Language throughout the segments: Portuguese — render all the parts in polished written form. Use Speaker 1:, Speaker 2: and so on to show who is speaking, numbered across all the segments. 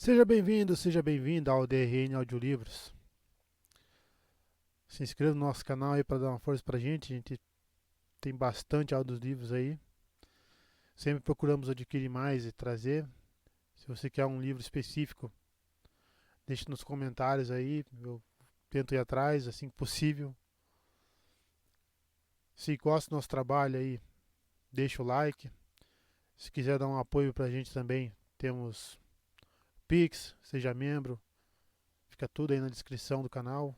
Speaker 1: Seja bem-vindo, seja bem-vinda ao DRN Audiolivros. Se inscreva no nosso canal aí para dar uma força pra gente. A gente tem bastante audiolivros aí. Sempre procuramos adquirir mais e trazer. Se você quer um livro específico, deixe nos comentários aí. Eu tento ir atrás assim que possível. Se gosta do nosso trabalho aí, deixa o like. Se quiser dar um apoio pra gente também, temos Pix, seja membro. Fica tudo aí na descrição do canal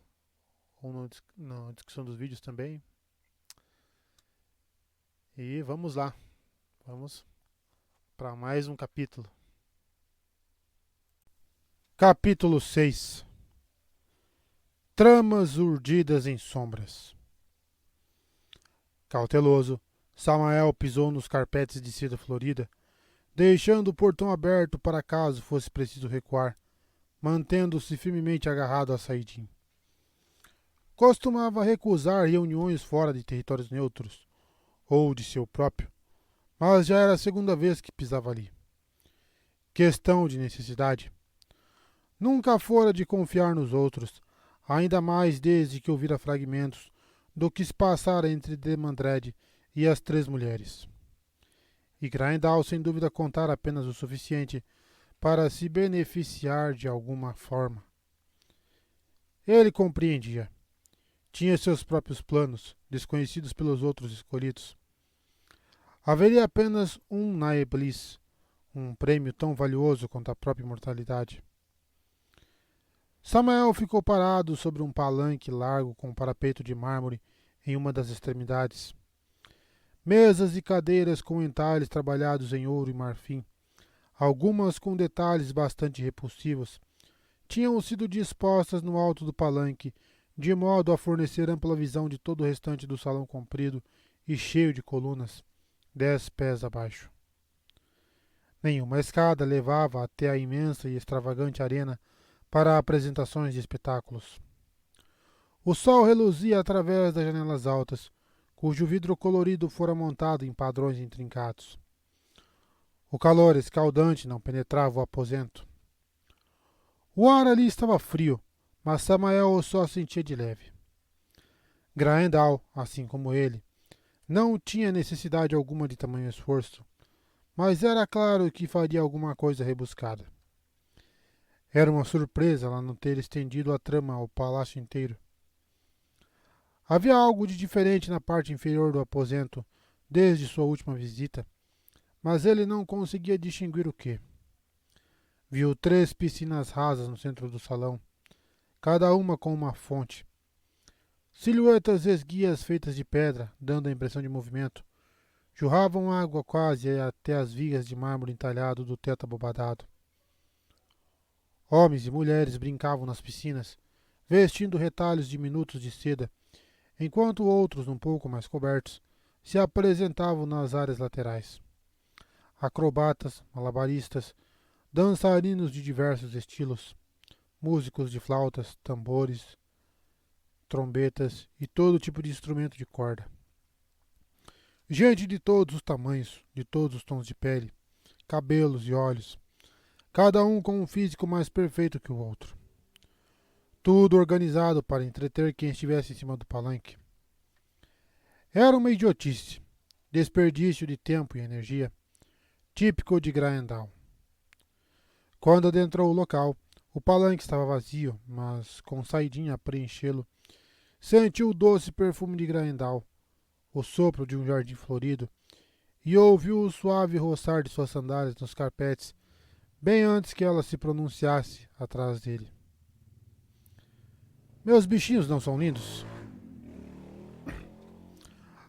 Speaker 1: ou na descrição dos vídeos também. E vamos lá, vamos para mais um capítulo. Capítulo 6. Tramas urdidas em sombras. Cauteloso, Samael pisou nos carpetes de seda florida, deixando o portão aberto para caso fosse preciso recuar, mantendo-se firmemente agarrado à saídinha. Costumava recusar reuniões fora de territórios neutros, ou de seu próprio, mas já era a segunda vez que pisava ali. Questão de necessidade. Nunca fora de confiar nos outros, ainda mais desde que ouvira fragmentos do que se passara entre Demandred e as três mulheres. E Grindal sem dúvida contara apenas o suficiente para se beneficiar de alguma forma. Ele compreendia. Tinha seus próprios planos, desconhecidos pelos outros escolhidos. Haveria apenas um na Iblis, um prêmio tão valioso quanto a própria imortalidade. Samael ficou parado sobre um palanque largo com um parapeito de mármore em uma das extremidades. Mesas e cadeiras com entalhes trabalhados em ouro e marfim, algumas com detalhes bastante repulsivos, tinham sido dispostas no alto do palanque, de modo a fornecer ampla visão de todo o restante do salão comprido e cheio de colunas, 10 pés abaixo. Nenhuma escada levava até a imensa e extravagante arena para apresentações de espetáculos. O sol reluzia através das janelas altas, cujo vidro colorido fora montado em padrões intrincados. O calor escaldante não penetrava o aposento. O ar ali estava frio, mas Samael só sentia de leve. Graendal, assim como ele, não tinha necessidade alguma de tamanho esforço, mas era claro que faria alguma coisa rebuscada. Era uma surpresa ela não ter estendido a trama ao palácio inteiro. Havia algo de diferente na parte inferior do aposento desde sua última visita, mas ele não conseguia distinguir o que. Viu 3 piscinas rasas no centro do salão, cada uma com uma fonte. Silhuetas esguias feitas de pedra, dando a impressão de movimento, jorravam água quase até as vigas de mármore entalhado do teto abobadado. Homens e mulheres brincavam nas piscinas, vestindo retalhos diminutos de seda, enquanto outros, um pouco mais cobertos, se apresentavam nas áreas laterais. Acrobatas, malabaristas, dançarinos de diversos estilos, músicos de flautas, tambores, trombetas e todo tipo de instrumento de corda. Gente de todos os tamanhos, de todos os tons de pele, cabelos e olhos, cada um com um físico mais perfeito que o outro. Tudo organizado para entreter quem estivesse em cima do palanque. Era uma idiotice, desperdício de tempo e energia, típico de Graendal. Quando adentrou o local, o palanque estava vazio, mas com saidinha a preenchê-lo, sentiu o doce perfume de Graendal, o sopro de um jardim florido, e ouviu o suave roçar de suas sandálias nos carpetes, bem antes que ela se pronunciasse atrás dele. Meus bichinhos não são lindos?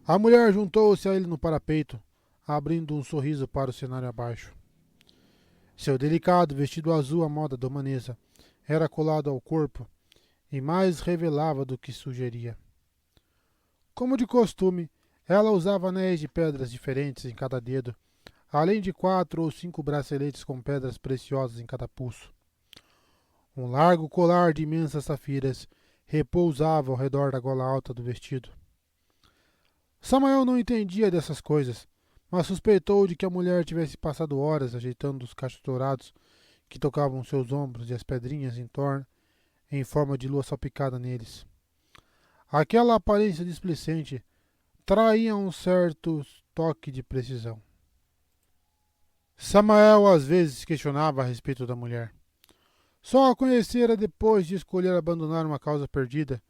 Speaker 1: A mulher juntou-se a ele no parapeito, abrindo um sorriso para o cenário abaixo. Seu delicado vestido azul à moda domanesa era colado ao corpo e mais revelava do que sugeria. Como de costume, ela usava anéis de pedras diferentes em cada dedo, além de 4 ou 5 braceletes com pedras preciosas em cada pulso. Um largo colar de imensas safiras repousava ao redor da gola alta do vestido. Samael não entendia dessas coisas, mas suspeitou de que a mulher tivesse passado horas ajeitando os cachos dourados que tocavam seus ombros e as pedrinhas em torno, em forma de lua salpicada neles. Aquela aparência displicente traía um certo toque de precisão. Samael às vezes questionava a respeito da mulher. Só a conhecera depois de escolher abandonar uma causa perdida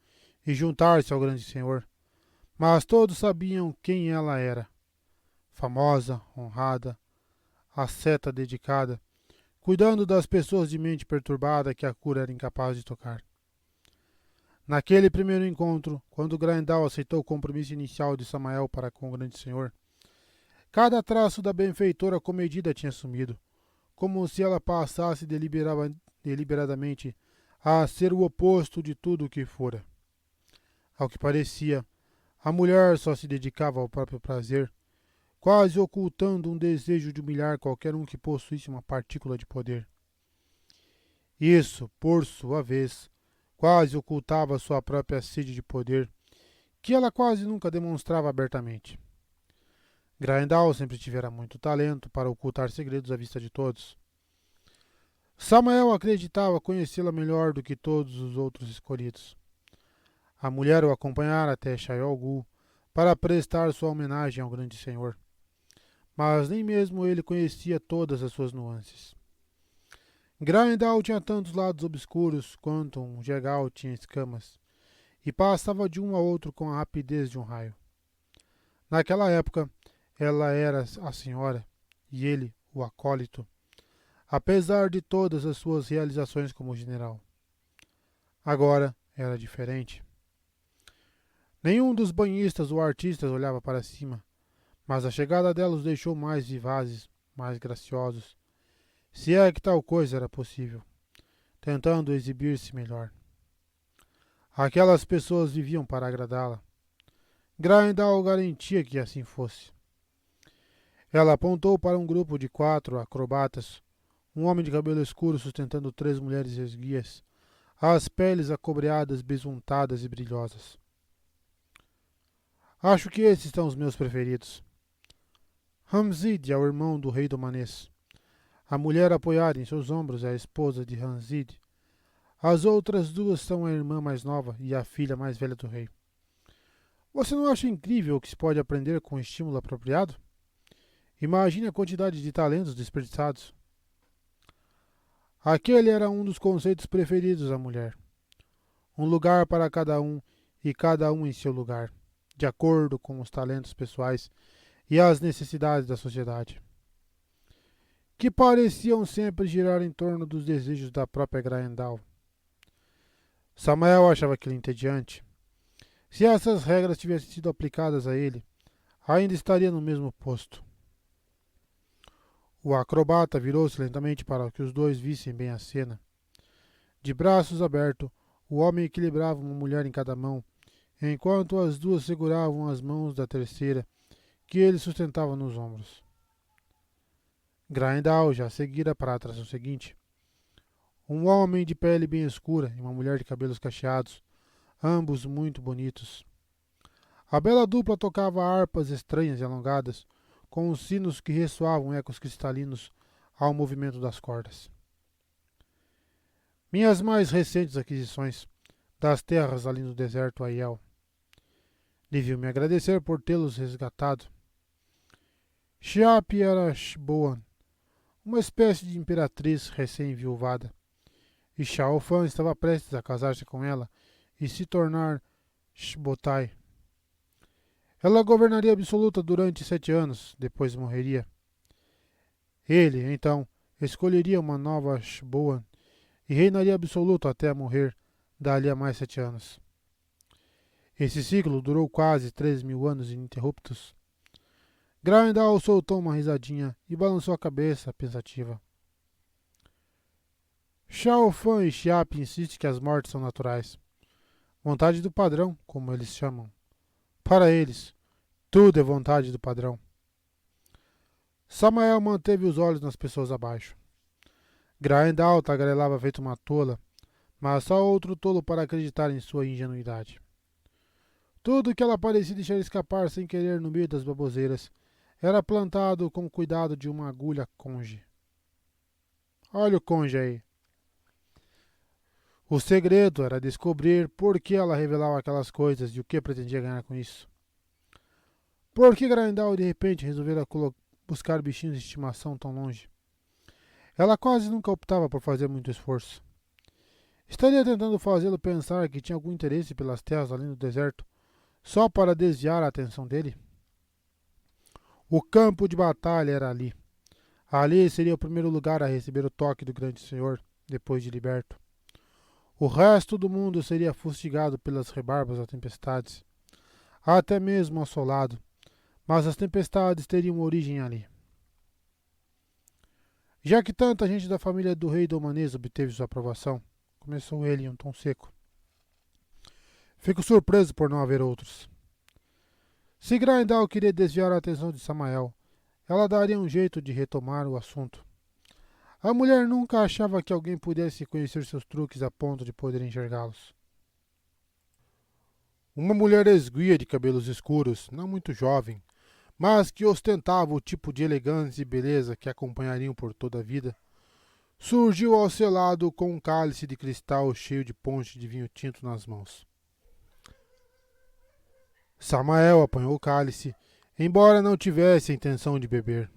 Speaker 1: e juntar-se ao grande Senhor. Mas todos sabiam quem ela era. Famosa, honrada, asceta dedicada, cuidando das pessoas de mente perturbada que a cura era incapaz de tocar. Naquele primeiro encontro, quando Grindal aceitou o compromisso inicial de Samael para com o grande Senhor, cada traço da benfeitora comedida tinha sumido, como se ela passasse deliberadamente a ser o oposto de tudo o que fora. Ao que parecia, a mulher só se dedicava ao próprio prazer, quase ocultando um desejo de humilhar qualquer um que possuísse uma partícula de poder. Isso, por sua vez, quase ocultava sua própria sede de poder, que ela quase nunca demonstrava abertamente. Grindal sempre tivera muito talento para ocultar segredos à vista de todos. Samael acreditava conhecê-la melhor do que todos os outros escolhidos. A mulher o acompanhara até Shaiol-Gu para prestar sua homenagem ao grande senhor. Mas nem mesmo ele conhecia todas as suas nuances. Grindal tinha tantos lados obscuros quanto um jegal tinha escamas, e passava de um a outro com a rapidez de um raio. Naquela época, ela era a senhora, e ele, o acólito, apesar de todas as suas realizações como general. Agora era diferente. Nenhum dos banhistas ou artistas olhava para cima, mas a chegada dela os deixou mais vivazes, mais graciosos, se é que tal coisa era possível, tentando exibir-se melhor. Aquelas pessoas viviam para agradá-la. Grindal garantia que assim fosse. Ela apontou para um grupo de 4 acrobatas, um homem de cabelo escuro sustentando 3 mulheres esguias, as peles acobreadas, besuntadas e brilhosas. Acho que esses são os meus preferidos. Hamzid é o irmão do rei do Manês. A mulher apoiada em seus ombros é a esposa de Hamzid. As outras duas são a irmã mais nova e a filha mais velha do rei. Você não acha incrível o que se pode aprender com um estímulo apropriado? Imagine a quantidade de talentos desperdiçados. Aquele era um dos conceitos preferidos da mulher. Um lugar para cada um e cada um em seu lugar, de acordo com os talentos pessoais e as necessidades da sociedade, que pareciam sempre girar em torno dos desejos da própria Grindal. Samael achava aquilo entediante. Se essas regras tivessem sido aplicadas a ele, ainda estaria no mesmo posto. O acrobata virou-se lentamente para que os dois vissem bem a cena. De braços abertos, o homem equilibrava uma mulher em cada mão, enquanto as duas seguravam as mãos da terceira, que ele sustentava nos ombros. Grindal já seguira para a atração seguinte. Um homem de pele bem escura e uma mulher de cabelos cacheados, ambos muito bonitos. A bela dupla tocava harpas estranhas e alongadas, com os sinos que ressoavam ecos cristalinos ao movimento das cordas. Minhas mais recentes aquisições, das terras além do deserto Aiel. Deviam me agradecer por tê-los resgatado. Shiap era Shboan, uma espécie de imperatriz recém-viuvada, e Shao Fan estava prestes a casar-se com ela e se tornar Shbotai. Ela governaria absoluta durante 7 anos, depois morreria. Ele, então, escolheria uma nova Shboan e reinaria absoluto até morrer, dali a mais 7 anos. Esse ciclo durou quase 3.000 anos ininterruptos. Grindal soltou uma risadinha e balançou a cabeça, pensativa. Shao Fan e Shiap insistem que as mortes são naturais. Vontade do padrão, como eles chamam. Para eles, tudo é vontade do padrão. Samael manteve os olhos nas pessoas abaixo. Grindal tagarelava feito uma tola, mas só outro tolo para acreditar em sua ingenuidade. Tudo que ela parecia deixar escapar sem querer no meio das baboseiras era plantado com cuidado de uma agulha conge. Olha o conde aí. O segredo era descobrir por que ela revelava aquelas coisas e o que pretendia ganhar com isso. Por que Grindal de repente resolvera buscar bichinhos de estimação tão longe? Ela quase nunca optava por fazer muito esforço. Estaria tentando fazê-lo pensar que tinha algum interesse pelas terras além do deserto, só para desviar a atenção dele? O campo de batalha era ali. Ali seria o primeiro lugar a receber o toque do grande senhor, depois de liberto. O resto do mundo seria fustigado pelas rebarbas das tempestades, até mesmo assolado, mas as tempestades teriam origem ali. Já que tanta gente da família do rei Domanês obteve sua aprovação, começou ele em um tom seco. Fico surpreso por não haver outros. Se Grindal queria desviar a atenção de Samael, ela daria um jeito de retomar o assunto. A mulher nunca achava que alguém pudesse conhecer seus truques a ponto de poder enxergá-los. Uma mulher esguia de cabelos escuros, não muito jovem, mas que ostentava o tipo de elegância e beleza que a acompanhariam por toda a vida, surgiu ao seu lado com um cálice de cristal cheio de ponche de vinho tinto nas mãos. Samael apanhou o cálice, embora não tivesse a intenção de beber.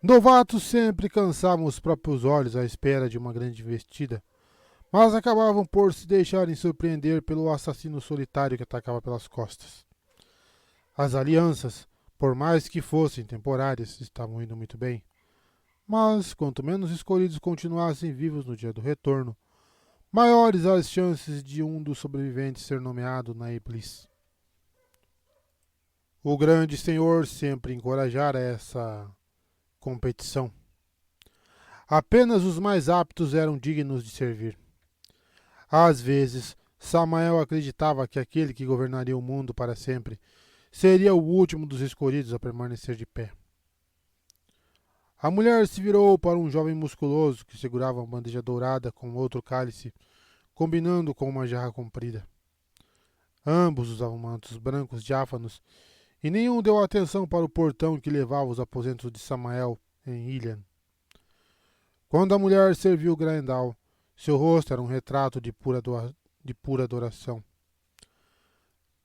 Speaker 1: Novatos sempre cansavam os próprios olhos à espera de uma grande investida, mas acabavam por se deixarem surpreender pelo assassino solitário que atacava pelas costas. As alianças, por mais que fossem temporárias, estavam indo muito bem. Mas, quanto menos escolhidos continuassem vivos no dia do retorno, maiores as chances de um dos sobreviventes ser nomeado na Iblis. O grande senhor sempre encorajara essa competição. Apenas os mais aptos eram dignos de servir. Às vezes, Samael acreditava que aquele que governaria o mundo para sempre seria o último dos escolhidos a permanecer de pé. A mulher se virou para um jovem musculoso que segurava uma bandeja dourada com outro cálice, combinando com uma jarra comprida. Ambos usavam mantos brancos diáfanos e nenhum deu atenção para o portão que levava os aposentos de Samael em Ilian. Quando a mulher serviu Grindal, seu rosto era um retrato de pura adoração.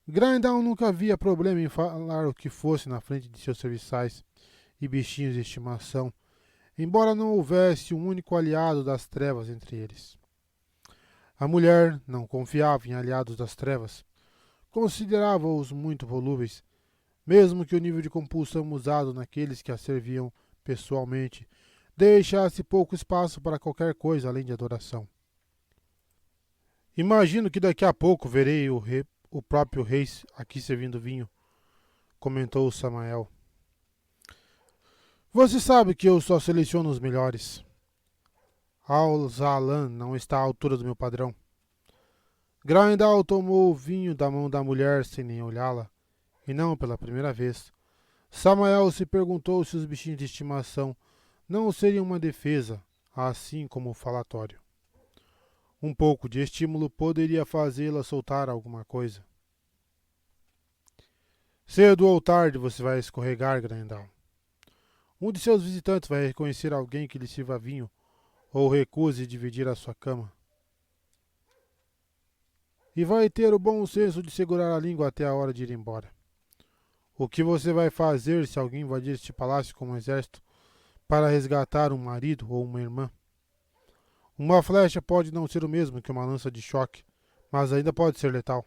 Speaker 1: Grindal nunca via problema em falar o que fosse na frente de seus serviçais e bichinhos de estimação, embora não houvesse um único aliado das trevas entre eles. A mulher não confiava em aliados das trevas, considerava-os muito volúveis, mesmo que o nível de compulsão usado naqueles que a serviam pessoalmente deixasse pouco espaço para qualquer coisa além de adoração. Imagino que daqui a pouco verei o próprio rei aqui servindo vinho, comentou Samael. Você sabe que eu só seleciono os melhores. Al-Zalan não está à altura do meu padrão. Grindal tomou o vinho da mão da mulher sem nem olhá-la, e não pela primeira vez. Samael se perguntou se os bichinhos de estimação não seriam uma defesa, assim como o falatório. Um pouco de estímulo poderia fazê-la soltar alguma coisa. Cedo ou tarde você vai escorregar, Grindal. Um de seus visitantes vai reconhecer alguém que lhe sirva vinho ou recuse dividir a sua cama. E vai ter o bom senso de segurar a língua até a hora de ir embora. O que você vai fazer se alguém invadir este palácio com um exército para resgatar um marido ou uma irmã? Uma flecha pode não ser o mesmo que uma lança de choque, mas ainda pode ser letal.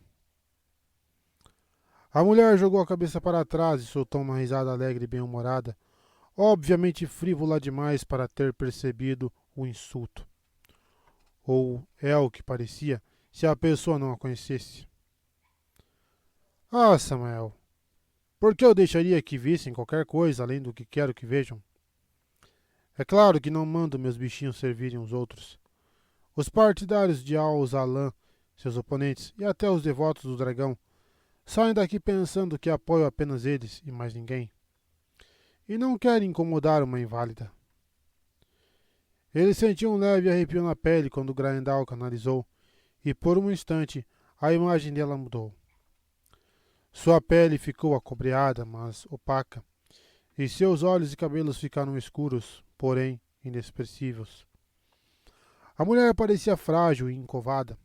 Speaker 1: A mulher jogou a cabeça para trás e soltou uma risada alegre e bem-humorada, obviamente frívola demais para ter percebido o insulto. Ou é o que parecia, se a pessoa não a conhecesse. Ah, Samael, por que eu deixaria que vissem qualquer coisa além do que quero que vejam? É claro que não mando meus bichinhos servirem os outros. Os partidários de Al-Zalan, seus oponentes e até os devotos do dragão saem daqui pensando que apoio apenas eles e mais ninguém. E não querem incomodar uma inválida. Ele sentiu um leve arrepio na pele quando Grindal canalizou, e por um instante a imagem dela mudou. Sua pele ficou acobreada, mas opaca, e seus olhos e cabelos ficaram escuros, porém inexpressivos. A mulher parecia frágil e encovada,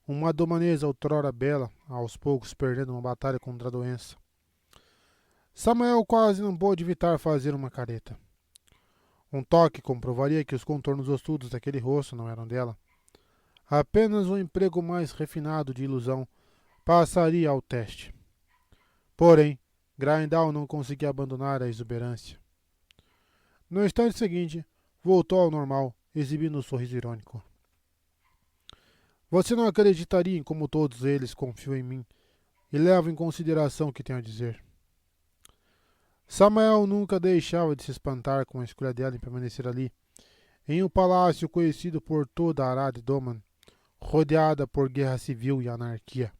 Speaker 1: uma adomanesa outrora bela, aos poucos perdendo uma batalha contra a doença. Samael quase não pôde evitar fazer uma careta. Um toque comprovaria que os contornos ossudos daquele rosto não eram dela. Apenas um emprego mais refinado de ilusão passaria ao teste. Porém, Grindal não conseguia abandonar a exuberância. No instante seguinte, voltou ao normal, exibindo um sorriso irônico. Você não acreditaria em como todos eles confiam em mim e levam em consideração o que tenho a dizer. Samael nunca deixava de se espantar com a escolha dela em permanecer ali, em um palácio conhecido por toda Arad Doman, rodeada por guerra civil e anarquia.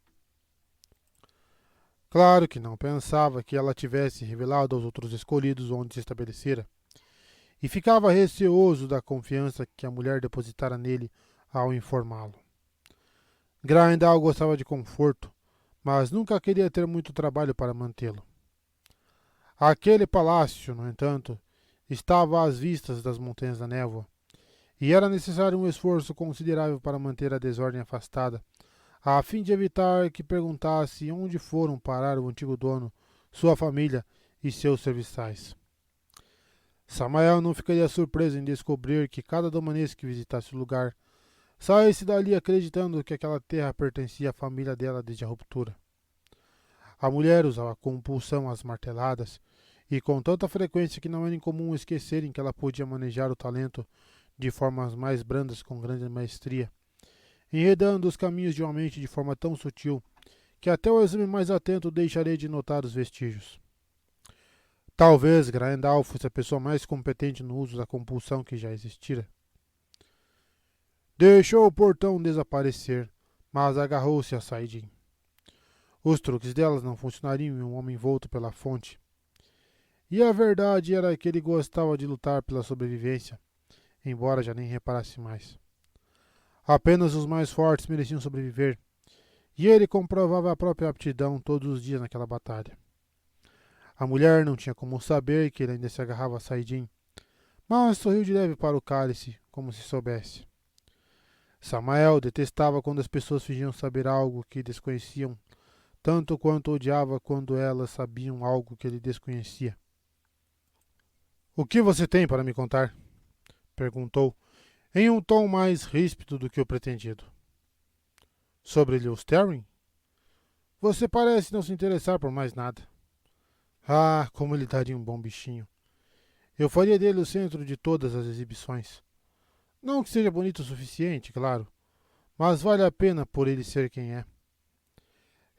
Speaker 1: Claro que não pensava que ela tivesse revelado aos outros escolhidos onde se estabelecera, e ficava receoso da confiança que a mulher depositara nele ao informá-lo. Grindal gostava de conforto, mas nunca queria ter muito trabalho para mantê-lo. Aquele palácio, no entanto, estava às vistas das Montanhas da Névoa, e era necessário um esforço considerável para manter a desordem afastada, a fim de evitar que perguntasse onde foram parar o antigo dono, sua família e seus serviçais. Samael não ficaria surpreso em descobrir que cada domanês que visitasse o lugar saísse dali acreditando que aquela terra pertencia à família dela desde a ruptura. A mulher usava com compulsão as marteladas, e com tanta frequência que não era incomum esquecerem que ela podia manejar o talento de formas mais brandas com grande maestria, enredando os caminhos de uma mente de forma tão sutil que até o exame mais atento deixaria de notar os vestígios. Talvez Grindal fosse a pessoa mais competente no uso da compulsão que já existira. Deixou o portão desaparecer, mas agarrou-se a Saidin. Os truques delas não funcionariam em um homem envolto pela fonte. E a verdade era que ele gostava de lutar pela sobrevivência, embora já nem reparasse mais. Apenas os mais fortes mereciam sobreviver, e ele comprovava a própria aptidão todos os dias naquela batalha. A mulher não tinha como saber que ele ainda se agarrava a Saidin, mas sorriu de leve para o cálice, como se soubesse. Samael detestava quando as pessoas fingiam saber algo que desconheciam, tanto quanto odiava quando elas sabiam algo que ele desconhecia. O que você tem para me contar? Perguntou, em um tom mais ríspido do que o pretendido. Sobre Lewis Terry? Você parece não se interessar por mais nada. Ah, como ele daria um bom bichinho. Eu faria dele o centro de todas as exibições. Não que seja bonito o suficiente, claro, mas vale a pena por ele ser quem é.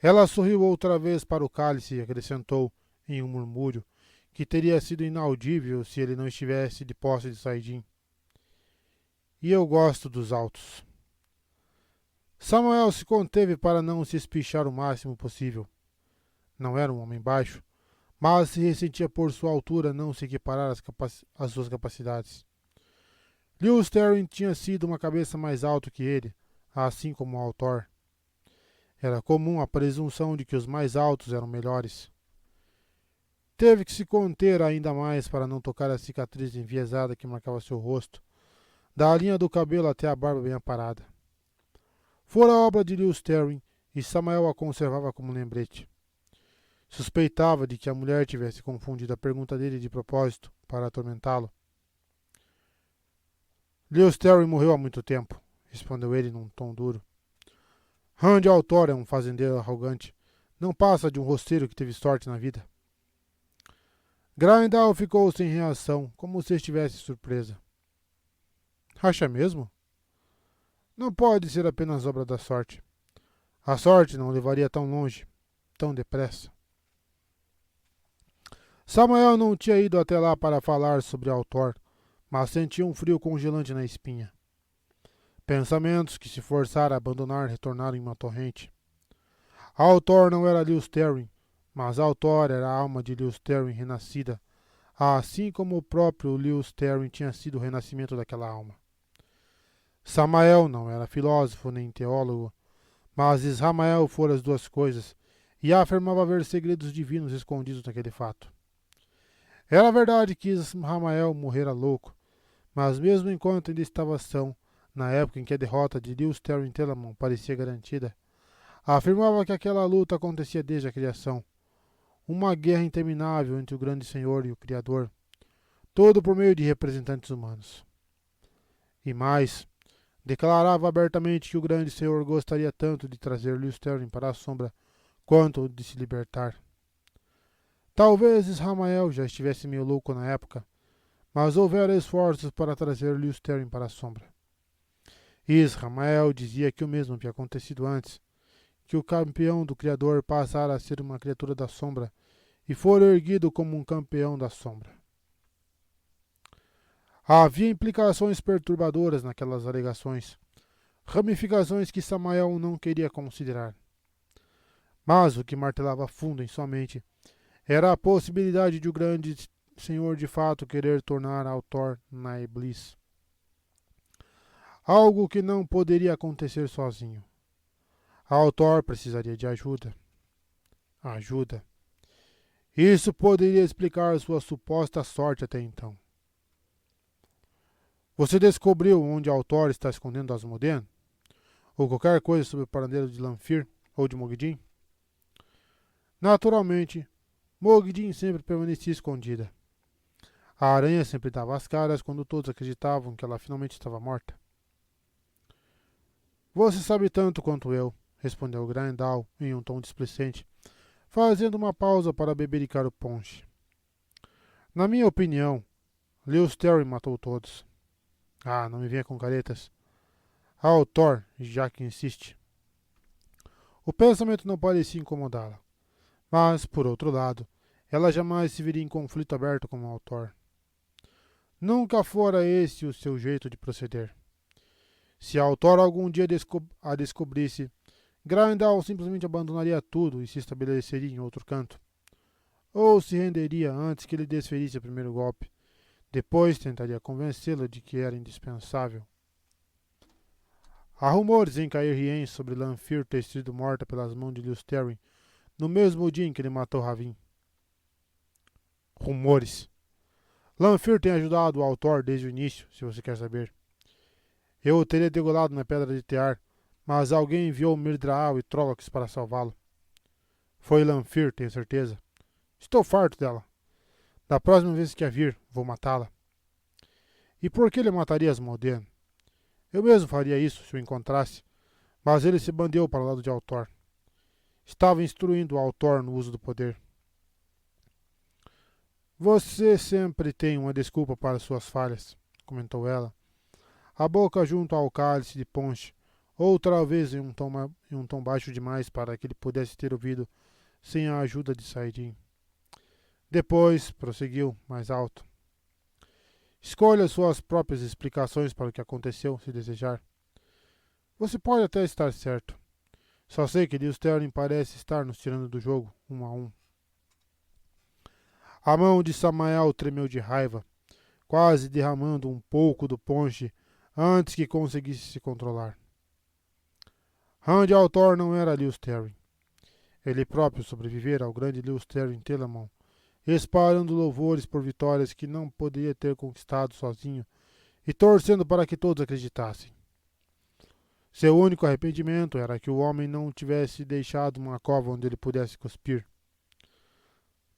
Speaker 1: Ela sorriu outra vez para o cálice e acrescentou, em um murmúrio, que teria sido inaudível se ele não estivesse de posse de Saidin. E eu gosto dos altos. Samael se conteve para não se espichar o máximo possível. Não era um homem baixo, mas se ressentia por sua altura não se equiparar às suas capacidades. Lewis Terry tinha sido uma cabeça mais alto que ele, assim como o autor. Era comum a presunção de que os mais altos eram melhores. Teve que se conter ainda mais para não tocar a cicatriz enviesada que marcava seu rosto, da linha do cabelo até a barba bem aparada. Fora obra de Lewis Terry, e Samael a conservava como lembrete. Suspeitava de que a mulher tivesse confundido a pergunta dele de propósito para atormentá-lo. Lewis Terry morreu há muito tempo, respondeu ele num tom duro. Randy Altor é um fazendeiro arrogante. Não passa de um roceiro que teve sorte na vida. Grindal ficou sem reação, como se estivesse surpresa. Acha mesmo? Não pode ser apenas obra da sorte. A sorte não levaria tão longe, tão depressa. Samael não tinha ido até lá para falar sobre Altor, mas sentia um frio congelante na espinha. Pensamentos que se forçara a abandonar retornaram em uma torrente. Altor não era Lewis Terry, mas Altor era a alma de Lewis Terry renascida, assim como o próprio Lewis Terry tinha sido o renascimento daquela alma. Samael não era filósofo nem teólogo, mas Isramael fora as duas coisas, e afirmava haver segredos divinos escondidos naquele fato. Era verdade que Isramael morrera louco, Mas mesmo enquanto ainda estava são, na época em que a derrota de Lewis Terry Telamon parecia garantida, afirmava que aquela luta acontecia desde a criação, uma guerra interminável entre o grande Senhor e o Criador, todo por meio de representantes humanos. E mais, declarava abertamente que o grande Senhor gostaria tanto de trazer Lewis Terry para a sombra quanto de se libertar. Talvez Isramael já estivesse meio louco na época, mas houvera esforços para trazer Lewis Terry para a sombra. Isramael dizia que o mesmo havia acontecido antes, que o campeão do Criador passara a ser uma criatura da sombra e fora erguido como um campeão da sombra. Havia implicações perturbadoras naquelas alegações, ramificações que Samael não queria considerar. Mas o que martelava fundo em sua mente era a possibilidade de o grande Senhor de fato querer tornar Altor na Iblis. Algo que não poderia acontecer sozinho. Altor precisaria de ajuda. Ajuda. Isso poderia explicar sua suposta sorte até então. Você descobriu onde Altor está escondendo Asmodean? Ou qualquer coisa sobre o paradeiro de Lanfir ou de Mogedin? Naturalmente, Mogedin sempre permanecia escondida. A aranha sempre dava as caras quando todos acreditavam que ela finalmente estava morta. Você sabe tanto quanto eu, respondeu Grindal em um tom displicente, fazendo uma pausa para bebericar o ponche. Na minha opinião, Lewis Terry matou todos. Ah, não me venha com caretas. Altor, já que insiste. O pensamento não parecia incomodá-la, mas, por outro lado, ela jamais se viria em conflito aberto com Altor. Nunca fora esse o seu jeito de proceder. Se Altor algum dia a descobrisse, Grindal simplesmente abandonaria tudo e se estabeleceria em outro canto. Ou se renderia antes que ele desferisse o primeiro golpe. Depois tentaria convencê-lo de que era indispensável. Há rumores em Caer-Rien sobre Lanfir ter sido morta pelas mãos de Lewis Terry no mesmo dia em que ele matou Ravin. Rumores. Lanfir tem ajudado o autor desde o início, se você quer saber. Eu o teria degolado na Pedra de Tear, mas alguém enviou Mirdraal e Trollocs para salvá-lo. Foi Lanfir, tenho certeza. Estou farto dela. Da próxima vez que a vir, vou matá-la. E por que ele mataria Asmodean? Eu mesmo faria isso se o encontrasse, mas ele se bandeou para o lado de Altor. Estava instruindo o Altor no uso do poder. Você sempre tem uma desculpa para suas falhas, comentou ela, a boca junto ao cálice de ponche, ou talvez em um tom baixo demais para que ele pudesse ter ouvido sem a ajuda de Saidin. Depois, prosseguiu, mais alto. Escolha suas próprias explicações para o que aconteceu, se desejar. Você pode até estar certo. Só sei que Lewis Terry parece estar nos tirando do jogo, 1-1. A mão de Samael tremeu de raiva, quase derramando um pouco do ponche antes que conseguisse se controlar. Randy Altor não era Lewis Terry. Ele próprio sobrevivera ao grande Lewis Terry em Telamon, espalhando louvores por vitórias que não poderia ter conquistado sozinho e torcendo para que todos acreditassem. Seu único arrependimento era que o homem não tivesse deixado uma cova onde ele pudesse cuspir.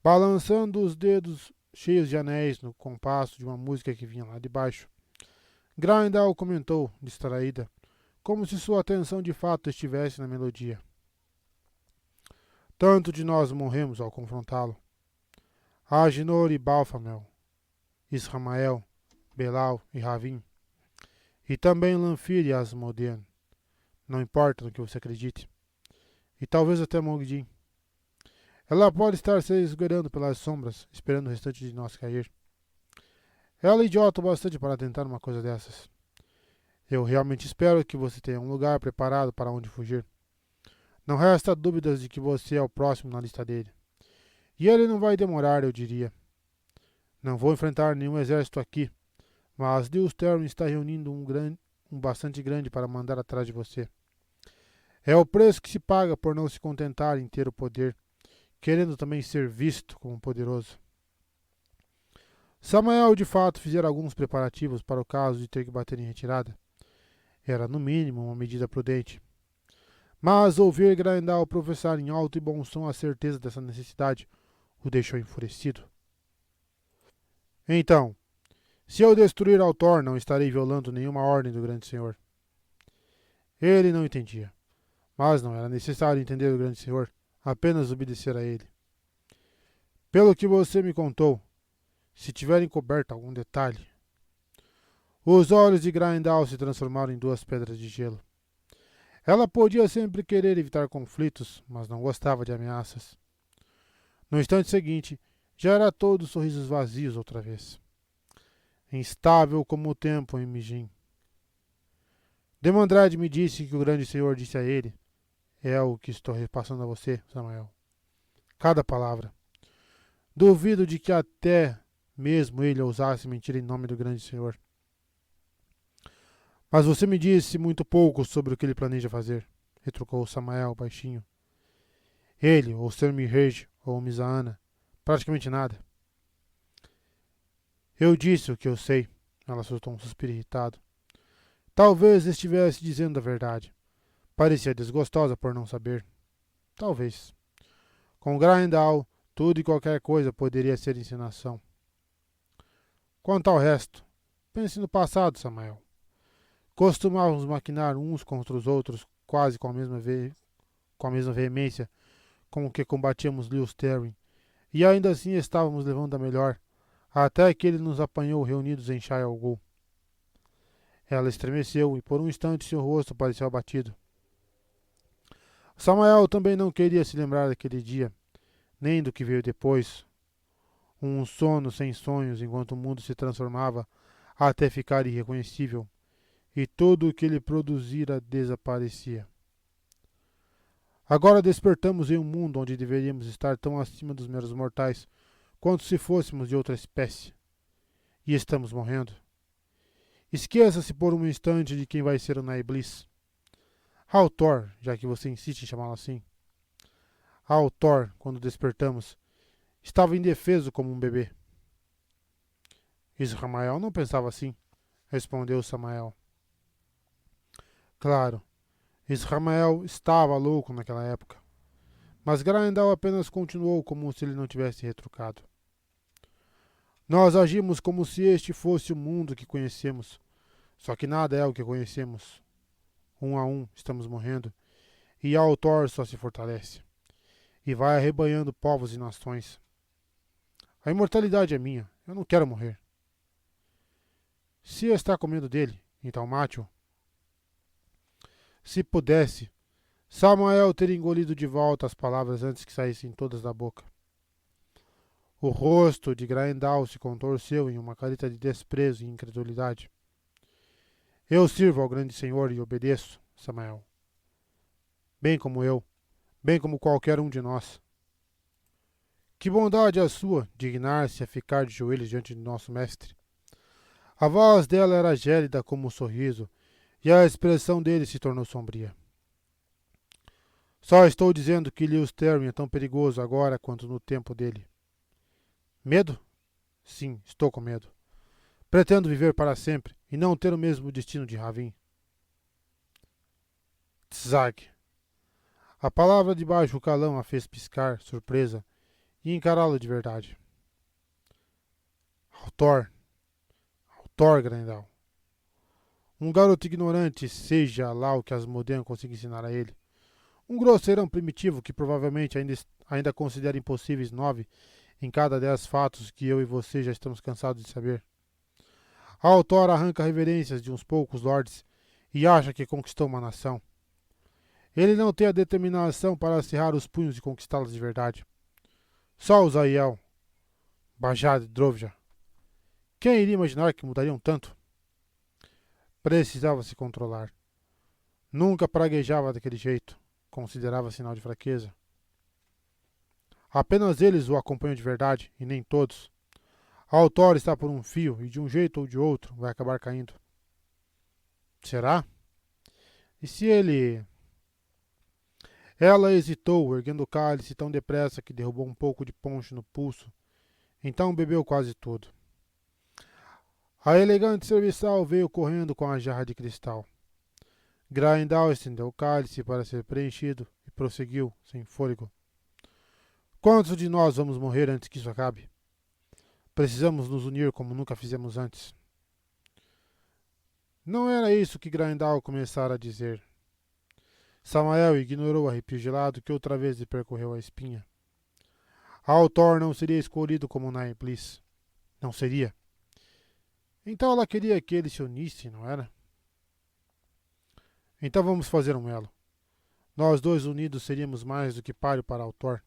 Speaker 1: Balançando os dedos cheios de anéis no compasso de uma música que vinha lá de baixo, Grindal comentou, distraída, como se sua atenção de fato estivesse na melodia. Tanto de nós morremos ao confrontá-lo. Agenor e Balfamel, Isramael, Belal e Ravin, e também Lanfir e Asmodean. Não importa no que você acredite. E talvez até Mogedin. Ela pode estar se esgueirando pelas sombras, esperando o restante de nós cair. Ela é idiota bastante para tentar uma coisa dessas. Eu realmente espero que você tenha um lugar preparado para onde fugir. Não resta dúvidas de que você é o próximo na lista dele. E ele não vai demorar, eu diria. Não vou enfrentar nenhum exército aqui, mas Lewis Terry está reunindo um bastante grande para mandar atrás de você. É o preço que se paga por não se contentar em ter o poder, querendo também ser visto como poderoso. Samael de fato fizera alguns preparativos para o caso de ter que bater em retirada. Era, no mínimo, uma medida prudente. Mas ouvir Grindal professar em alto e bom som a certeza dessa necessidade o deixou enfurecido. Então, se eu destruir Altor, não estarei violando nenhuma ordem do grande senhor. Ele não entendia, mas não era necessário entender o grande senhor, apenas obedecer a ele. Pelo que você me contou, se tiver encoberto algum detalhe... Os olhos de Grindal se transformaram em duas pedras de gelo. Ela podia sempre querer evitar conflitos, mas não gostava de ameaças. No instante seguinte, já era todo sorrisos vazios outra vez. Instável como o tempo em Mijin. Demandrade me disse que o grande senhor disse a ele: é o que estou repassando a você, Samael. Cada palavra. Duvido de que até mesmo ele ousasse mentir em nome do grande senhor. Mas você me disse muito pouco sobre o que ele planeja fazer, retrucou Samael baixinho. Ele, ou Sr. Mirhej, ou Misaana, praticamente nada. Eu disse o que eu sei, ela soltou um suspiro irritado. Talvez estivesse dizendo a verdade. Parecia desgostosa por não saber. Talvez. Com Grindal, tudo e qualquer coisa poderia ser encenação. Quanto ao resto, pense no passado, Samael. Costumávamos maquinar uns contra os outros quase com a mesma veemência com que combatíamos Lewis Terry, e ainda assim estávamos levando a melhor, até que ele nos apanhou reunidos em Shai Algol. Ela estremeceu e por um instante seu rosto pareceu abatido. Samael também não queria se lembrar daquele dia, nem do que veio depois. Um sono sem sonhos enquanto o mundo se transformava até ficar irreconhecível, e tudo o que ele produzira desaparecia. Agora despertamos em um mundo onde deveríamos estar tão acima dos meros mortais quanto se fôssemos de outra espécie. E estamos morrendo. Esqueça-se por um instante de quem vai ser o Naiblis. Altor, já que você insiste em chamá-lo assim. Altor, quando despertamos, estava indefeso como um bebê. Israel não pensava assim, respondeu Samael. Claro, Israel estava louco naquela época, mas Grindal apenas continuou como se ele não tivesse retrucado. Nós agimos como se este fosse o mundo que conhecemos, só que nada é o que conhecemos. Um a um estamos morrendo, e Altor só se fortalece, e vai arrebanhando povos e nações. A imortalidade é minha, eu não quero morrer. Se está com medo dele, então mate-o. Se pudesse, Samael teria engolido de volta as palavras antes que saíssem todas da boca. O rosto de Grindal se contorceu em uma careta de desprezo e incredulidade. Eu sirvo ao grande senhor e obedeço, Samael. Bem como qualquer um de nós. Que bondade a sua, dignar-se a ficar de joelhos diante de nosso mestre. A voz dela era gélida como um sorriso, e a expressão dele se tornou sombria. Só estou dizendo que Lewis Terry é tão perigoso agora quanto no tempo dele. Medo? Sim, estou com medo. Pretendo viver para sempre e não ter o mesmo destino de Ravin. Tzag. A palavra de baixo calão a fez piscar, surpresa, e encará-lo de verdade. Altor, Grindal. Um garoto ignorante, seja lá o que Asmodean consiga ensinar a ele. Um grosseirão primitivo que provavelmente ainda considera impossíveis 9 em cada 10 fatos que eu e você já estamos cansados de saber. Altor arranca reverências de uns poucos lords e acha que conquistou uma nação. Ele não tem a determinação para acirrar os punhos e conquistá-las de verdade. Só os Aiel, Bajad e Drovja. Quem iria imaginar que mudariam tanto? Precisava se controlar. Nunca praguejava daquele jeito. Considerava sinal de fraqueza. Apenas eles o acompanham de verdade, e nem todos. A Altor está por um fio, e de um jeito ou de outro vai acabar caindo. Será? E se ele... Ela hesitou, erguendo o cálice tão depressa que derrubou um pouco de ponche no pulso. Então bebeu quase tudo. A elegante serviçal veio correndo com a jarra de cristal. Grindal estendeu o cálice para ser preenchido e prosseguiu, sem fôlego. Quantos de nós vamos morrer antes que isso acabe? Precisamos nos unir como nunca fizemos antes. Não era isso que Grindal começara a dizer. Samael ignorou o arrepio gelado que outra vez lhe percorreu a espinha. Altor não seria escolhido como Naiblis. Não seria. Então ela queria que ele se unisse, não era? Então vamos fazer um elo. Nós dois unidos seríamos mais do que páreo para Altor.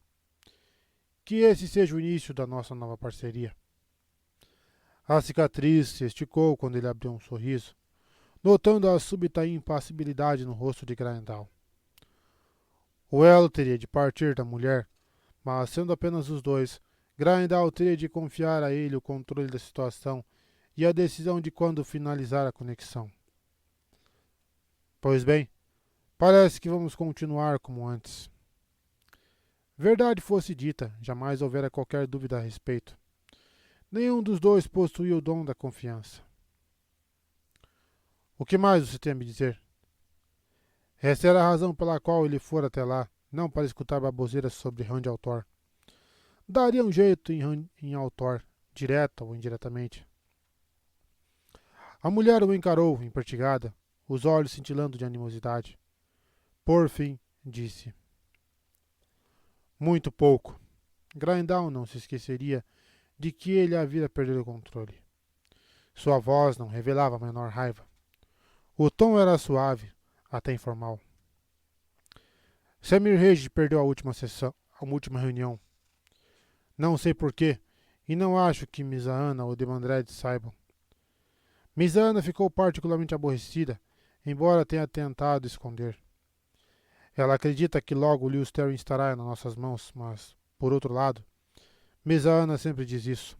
Speaker 1: Que esse seja o início da nossa nova parceria. A cicatriz se esticou quando ele abriu um sorriso, notando a súbita impassibilidade no rosto de Grindal. O elo teria de partir da mulher, mas sendo apenas os dois, Grindal teria de confiar a ele o controle da situação e a decisão de quando finalizar a conexão. Pois bem, parece que vamos continuar como antes. Verdade fosse dita, jamais houvera qualquer dúvida a respeito. Nenhum dos dois possuía o dom da confiança. O que mais você tem a me dizer? Essa era a razão pela qual ele fora até lá, não para escutar baboseiras sobre Rand Altor. Daria um jeito em Altor, direta ou indiretamente. A mulher o encarou, empertigada, os olhos cintilando de animosidade. Por fim, disse. Muito pouco. Grindal não se esqueceria de que ele havia perdido o controle. Sua voz não revelava a menor raiva. O tom era suave, até informal. Samir Rage perdeu a última reunião. Não sei porquê, e não acho que Misaana ou Demandred saibam. Misaana ficou particularmente aborrecida, embora tenha tentado esconder. Ela acredita que logo Lewis Terry estará nas nossas mãos, mas, por outro lado, Misaana sempre diz isso.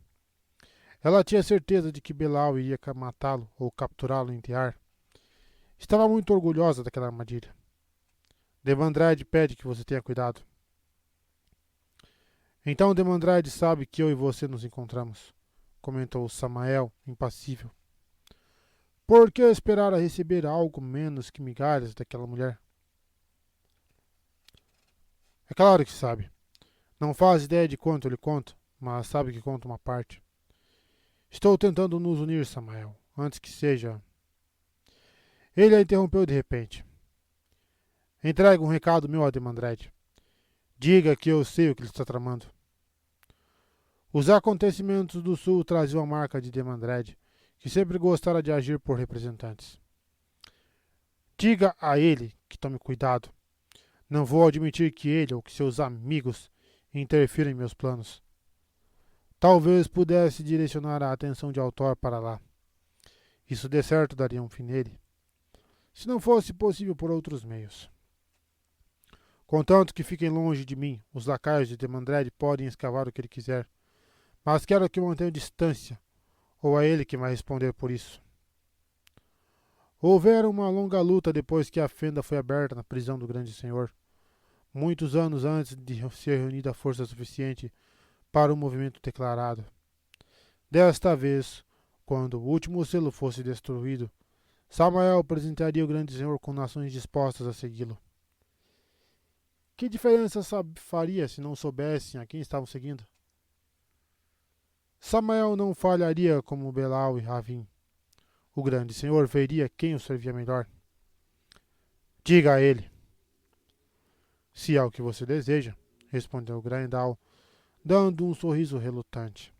Speaker 1: Ela tinha certeza de que Belal iria matá-lo ou capturá-lo em Tear. Estava muito orgulhosa daquela armadilha. Demandred pede que você tenha cuidado. Então Demandred sabe que eu e você nos encontramos, comentou Samael, impassível. Por que esperar a receber algo menos que migalhas daquela mulher? É claro que sabe. Não faz ideia de quanto eu lhe conto, mas sabe que conta uma parte. Estou tentando nos unir, Samael, antes que seja... Ele a interrompeu de repente. Entregue um recado meu a Demandred. Diga que eu sei o que ele está tramando. Os acontecimentos do Sul traziam a marca de Demandred, que sempre gostara de agir por representantes. Diga a ele que tome cuidado. Não vou admitir que ele ou que seus amigos interfiram em meus planos. Talvez pudesse direcionar a atenção de Altor para lá. Isso de certo daria um fim nele, se não fosse possível por outros meios. Contanto que fiquem longe de mim, os lacaios de Demandred podem escavar o que ele quiser, mas quero que mantenham distância, ou é ele que vai responder por isso. Houvera uma longa luta depois que a fenda foi aberta na prisão do Grande Senhor, muitos anos antes de ser reunida força suficiente para o movimento declarado. Desta vez, quando o último selo fosse destruído, Samael apresentaria o Grande Senhor com nações dispostas a segui-lo. Que diferença faria se não soubessem a quem estavam seguindo? Samael não falharia como Belal e Ravin. O Grande Senhor veria quem o servia melhor. Diga a ele. Se é o que você deseja, respondeu Grindal, dando um sorriso relutante.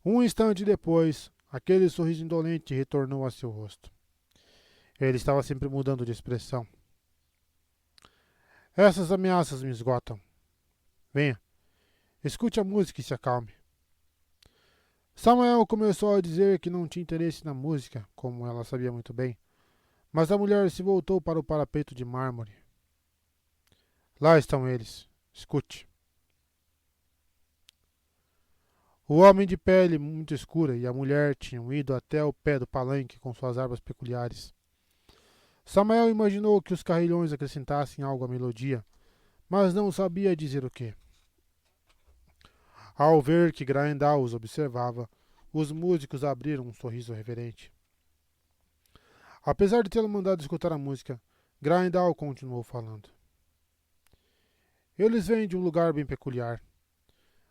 Speaker 1: Um instante depois, aquele sorriso indolente retornou a seu rosto. Ele estava sempre mudando de expressão. Essas ameaças me esgotam. Venha, escute a música e se acalme. Samael começou a dizer que não tinha interesse na música, como ela sabia muito bem, mas a mulher se voltou para o parapeito de mármore. Lá estão eles. Escute. O homem de pele muito escura e a mulher tinham ido até o pé do palanque com suas armas peculiares. Samael imaginou que os carrilhões acrescentassem algo à melodia, mas não sabia dizer o que. Ao ver que Grindal os observava, Os músicos abriram um sorriso reverente. Apesar de tê-lo mandado escutar a música, Grindal continuou falando. Eles vêm de um lugar bem peculiar.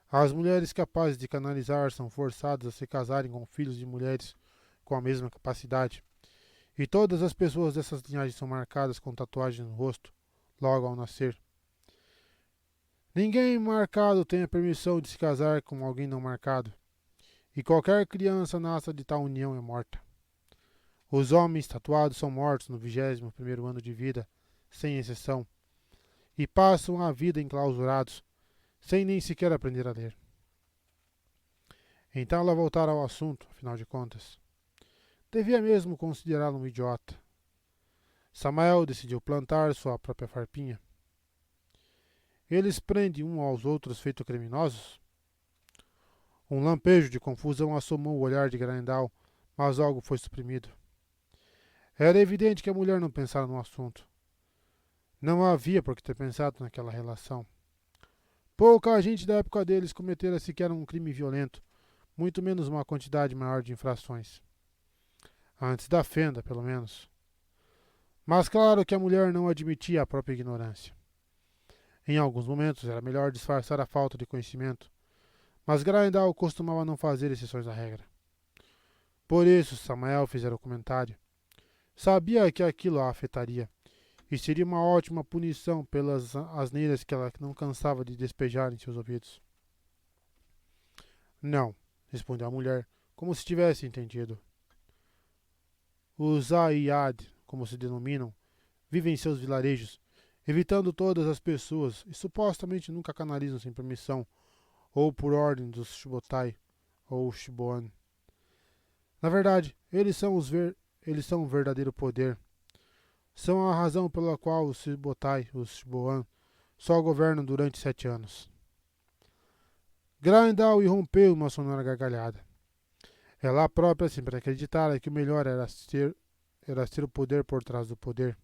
Speaker 1: As mulheres capazes de canalizar são forçadas a se casarem com filhos de mulheres com a mesma capacidade. E todas as pessoas dessas linhagens são marcadas com tatuagens no rosto, logo ao nascer. Ninguém marcado tem a permissão de se casar com alguém não marcado. E qualquer criança nasce de tal união é morta. Os homens tatuados são mortos no 21º ano de vida, sem exceção, e passam a vida enclausurados, sem nem sequer aprender a ler. Então ela voltara ao assunto, afinal de contas. Devia mesmo considerá-lo um idiota. Samael decidiu plantar sua própria farpinha. Eles prendem um aos outros feito criminosos? Um lampejo de confusão assomou o olhar de Grindal, mas algo foi suprimido. Era evidente que a mulher não pensara no assunto. Não havia por que ter pensado naquela relação. Pouca gente da época deles cometera sequer um crime violento, muito menos uma quantidade maior de infrações. Antes da fenda, pelo menos. Mas claro que a mulher não admitia a própria ignorância. Em alguns momentos era melhor disfarçar a falta de conhecimento, mas Grindal costumava não fazer exceções à regra. Por isso Samael fizera o comentário. Sabia que aquilo a afetaria, e seria uma ótima punição pelas asneiras que ela não cansava de despejar em seus ouvidos. Não, respondeu a mulher, como se tivesse entendido. Os Aiad, como se denominam, vivem em seus vilarejos, evitando todas as pessoas e supostamente nunca canalizam sem permissão, ou por ordem dos Shibotai, ou Shiboan. Na verdade, eles são um verdadeiro poder. São a razão pela qual os Shibotai, os Shiboan, só governam durante 7 anos. Grindal irrompeu uma sonora gargalhada. Ela própria sempre acreditara que o melhor era ser o poder por trás do poder.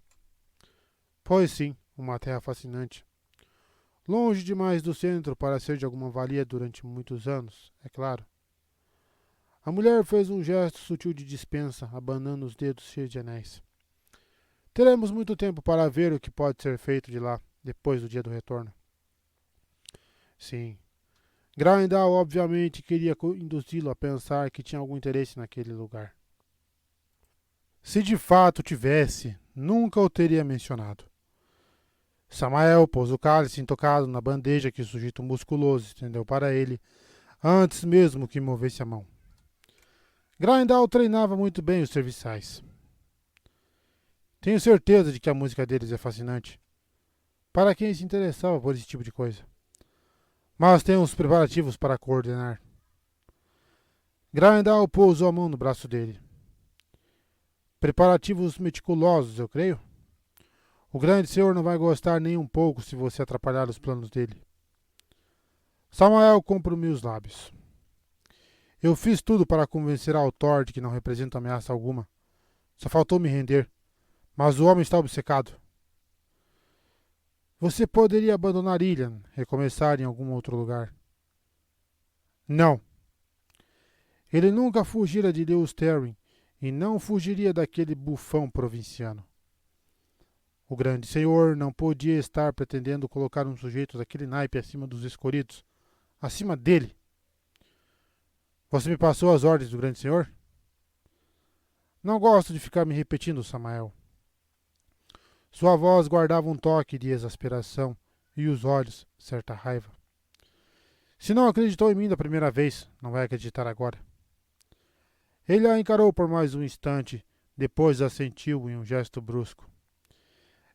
Speaker 1: Pois sim, uma terra fascinante. Longe demais do centro para ser de alguma valia durante muitos anos, é claro. A mulher fez um gesto sutil de dispensa, abanando os dedos cheios de anéis. Teremos muito tempo para ver o que pode ser feito de lá, depois do dia do retorno. Sim. Grindal obviamente queria induzi-lo a pensar que tinha algum interesse naquele lugar. Se de fato tivesse, nunca o teria mencionado. Samael pôs o cálice intocado na bandeja que o sujeito musculoso estendeu para ele, antes mesmo que movesse a mão. Grindal treinava muito bem os serviçais. Tenho certeza de que a música deles é fascinante, para quem se interessava por esse tipo de coisa. Mas tem uns preparativos para coordenar. Grindal pousou a mão no braço dele. Preparativos meticulosos, eu creio. O grande senhor não vai gostar nem um pouco se você atrapalhar os planos dele. Samael comprimiu os lábios. Eu fiz tudo para convencer a Thor de que não representa ameaça alguma. Só faltou me render. Mas o homem está obcecado. Você poderia abandonar Ilian, recomeçar em algum outro lugar. Não. Ele nunca fugira de Lewis Terry e não fugiria daquele bufão provinciano. O grande senhor não podia estar pretendendo colocar um sujeito daquele naipe acima dos escolhidos, acima dele. Você me passou as ordens do grande senhor? Não gosto de ficar me repetindo, Samael. Sua voz guardava um toque de exasperação e os olhos, certa raiva. Se não acreditou em mim da primeira vez, não vai acreditar agora. Ele a encarou por mais um instante, depois assentiu em um gesto brusco.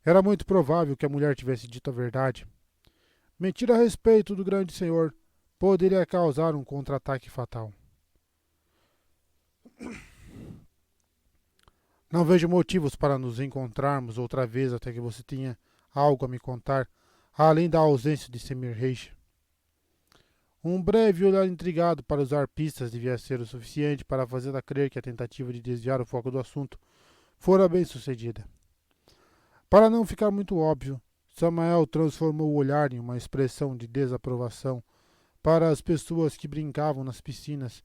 Speaker 1: Era muito provável que a mulher tivesse dito a verdade. Mentir a respeito do grande senhor poderia causar um contra-ataque fatal. Não vejo motivos para nos encontrarmos outra vez até que você tenha algo a me contar, além da ausência de Semir Reis. Um breve olhar intrigado para os arpistas devia ser o suficiente para fazê-la crer que a tentativa de desviar o foco do assunto fora bem sucedida. Para não ficar muito óbvio, Samael transformou o olhar em uma expressão de desaprovação para as pessoas que brincavam nas piscinas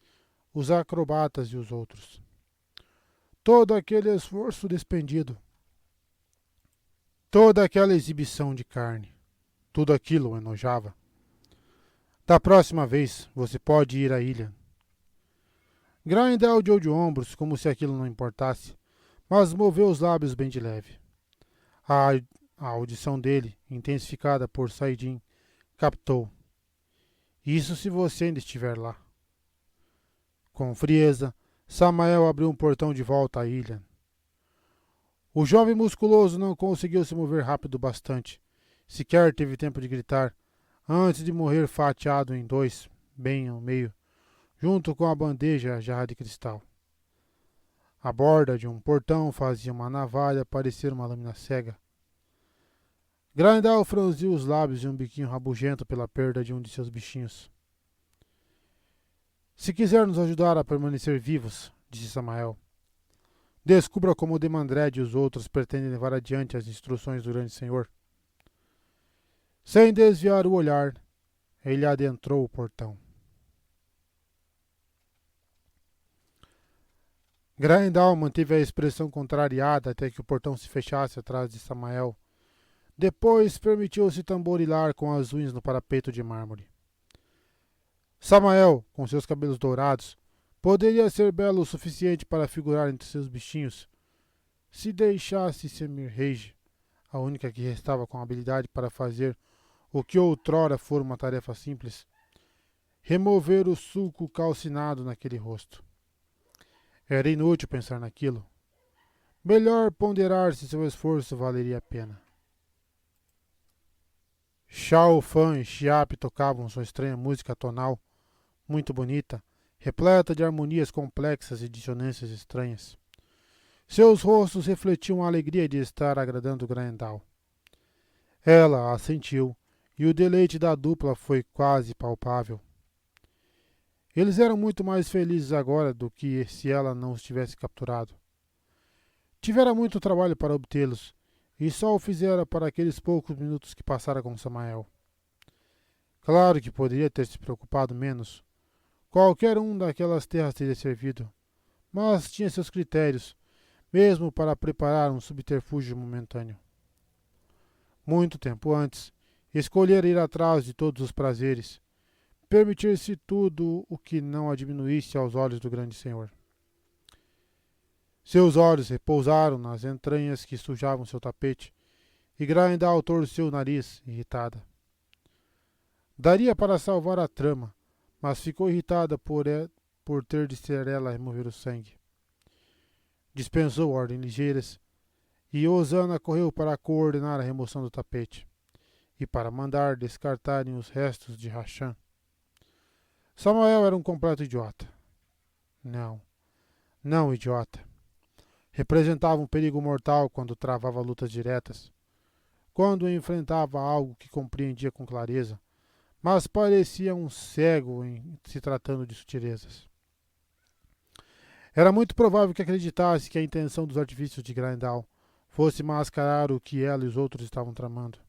Speaker 1: os acrobatas e os outros. Todo aquele esforço despendido, toda aquela exibição de carne, tudo aquilo o enojava. Da próxima vez, você pode ir à ilha. Grindel deu de ombros, como se aquilo não importasse, mas moveu os lábios bem de leve. A, a audição dele, intensificada por Saidin, captou. Isso se você ainda estiver lá. Com frieza, Samael abriu um portão de volta à ilha. O jovem musculoso não conseguiu se mover rápido bastante. Sequer teve tempo de gritar, antes de morrer fatiado em dois, bem ao meio, junto com a bandeja jarra de cristal. A borda de um portão fazia uma navalha parecer uma lâmina cega. Grindel franziu os lábios e um biquinho rabugento pela perda de um de seus bichinhos. Se quiser nos ajudar a permanecer vivos, disse Samael, descubra como Demandred e os outros pretendem levar adiante as instruções do grande senhor. Sem desviar o olhar, ele adentrou o portão. Grindel manteve a expressão contrariada até que o portão se fechasse atrás de Samael. Depois permitiu-se tamborilar com as unhas no parapeito de mármore. Samael, com seus cabelos dourados, poderia ser belo o suficiente para figurar entre seus bichinhos, se deixasse Semirhage, a única que restava com habilidade para fazer o que outrora fora uma tarefa simples, remover o sulco calcinado naquele rosto. Era inútil pensar naquilo. Melhor ponderar se seu esforço valeria a pena. Xiao Fan e Xiap tocavam sua estranha música tonal, muito bonita, repleta de harmonias complexas e dissonâncias estranhas. Seus rostos refletiam a alegria de estar agradando Grendel. Ela assentiu, e o deleite da dupla foi quase palpável. Eles eram muito mais felizes agora do que se ela não os tivesse capturado. Tivera muito trabalho para obtê-los, e só o fizera para aqueles poucos minutos que passara com Samael. Claro que poderia ter se preocupado menos. Qualquer um daquelas terras teria servido, mas tinha seus critérios, mesmo para preparar um subterfúgio momentâneo. Muito tempo antes, escolhera ir atrás de todos os prazeres, permitir-se tudo o que não a diminuísse aos olhos do grande senhor. Seus olhos repousaram nas entranhas que sujavam seu tapete, e Grindel torceu o nariz, irritada. Daria para salvar a trama, mas ficou irritada por ter de ser ela a remover o sangue. Dispensou ordens ligeiras, e Osana correu para coordenar a remoção do tapete, e para mandar descartarem os restos de Hashan. Samael era um completo idiota. Não idiota. Representava um perigo mortal quando travava lutas diretas, quando enfrentava algo que compreendia com clareza, mas parecia um cego em se tratando de sutilezas. Era muito provável que acreditasse que a intenção dos artifícios de Grindel fosse mascarar o que ela e os outros estavam tramando.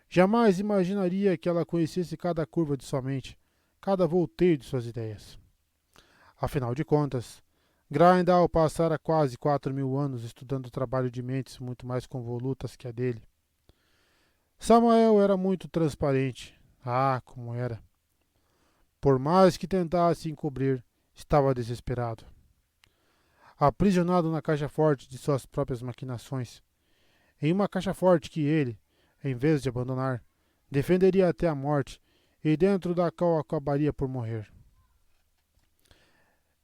Speaker 1: Jamais imaginaria que ela conhecesse cada curva de sua mente, cada volteio de suas ideias. Afinal de contas, Grindel passara quase 4.000 anos estudando o trabalho de mentes muito mais convolutas que a dele. Samael era muito transparente. Ah, como era! Por mais que tentasse encobrir, estava desesperado. Aprisionado na caixa forte de suas próprias maquinações. Em uma caixa forte que ele, em vez de abandonar, defenderia até a morte e dentro da qual acabaria por morrer.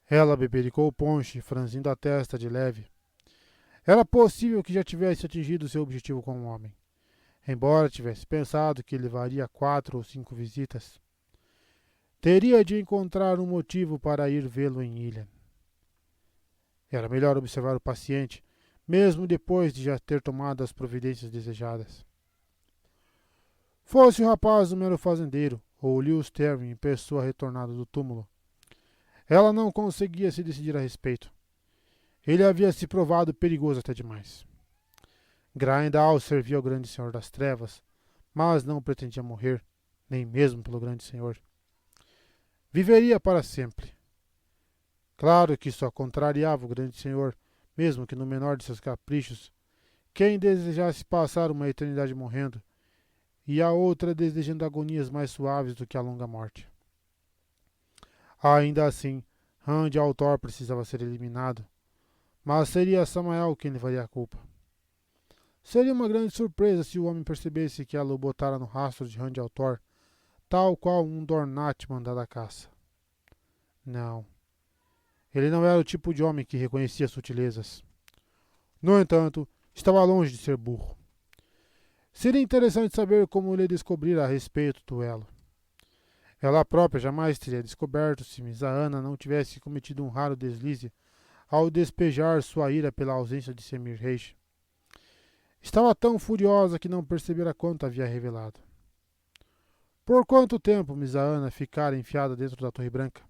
Speaker 1: Ela bebericou o ponche, franzindo a testa de leve. Era possível que já tivesse atingido seu objetivo como homem, embora tivesse pensado que levaria 4 ou 5 visitas. Teria de encontrar um motivo para ir vê-lo em ilha. Era melhor observar o paciente, mesmo depois de já ter tomado as providências desejadas. Fosse o rapaz um mero fazendeiro, ou Lewis Terry em pessoa retornada do túmulo, ela não conseguia se decidir a respeito. Ele havia se provado perigoso até demais. Grindel servia ao grande senhor das trevas, mas não pretendia morrer, nem mesmo pelo grande senhor. Viveria para sempre. Claro que só contrariava o grande senhor, mesmo que no menor de seus caprichos, quem desejasse passar uma eternidade morrendo, e a outra desejando agonias mais suaves do que a longa morte. Ainda assim, Rand Altor precisava ser eliminado, mas seria Samael quem levaria a culpa. Seria uma grande surpresa se o homem percebesse que ela o botara no rastro de Rand Altor, tal qual um Dornat mandado à caça. Não. Ele não era o tipo de homem que reconhecia sutilezas. No entanto, estava longe de ser burro. Seria interessante saber como ele descobrira a respeito do duelo. Ela própria jamais teria descoberto se Misaana não tivesse cometido um raro deslize ao despejar sua ira pela ausência de Semir Reis. Estava tão furiosa que não percebera quanto havia revelado. Por quanto tempo Misaana ficara enfiada dentro da Torre Branca?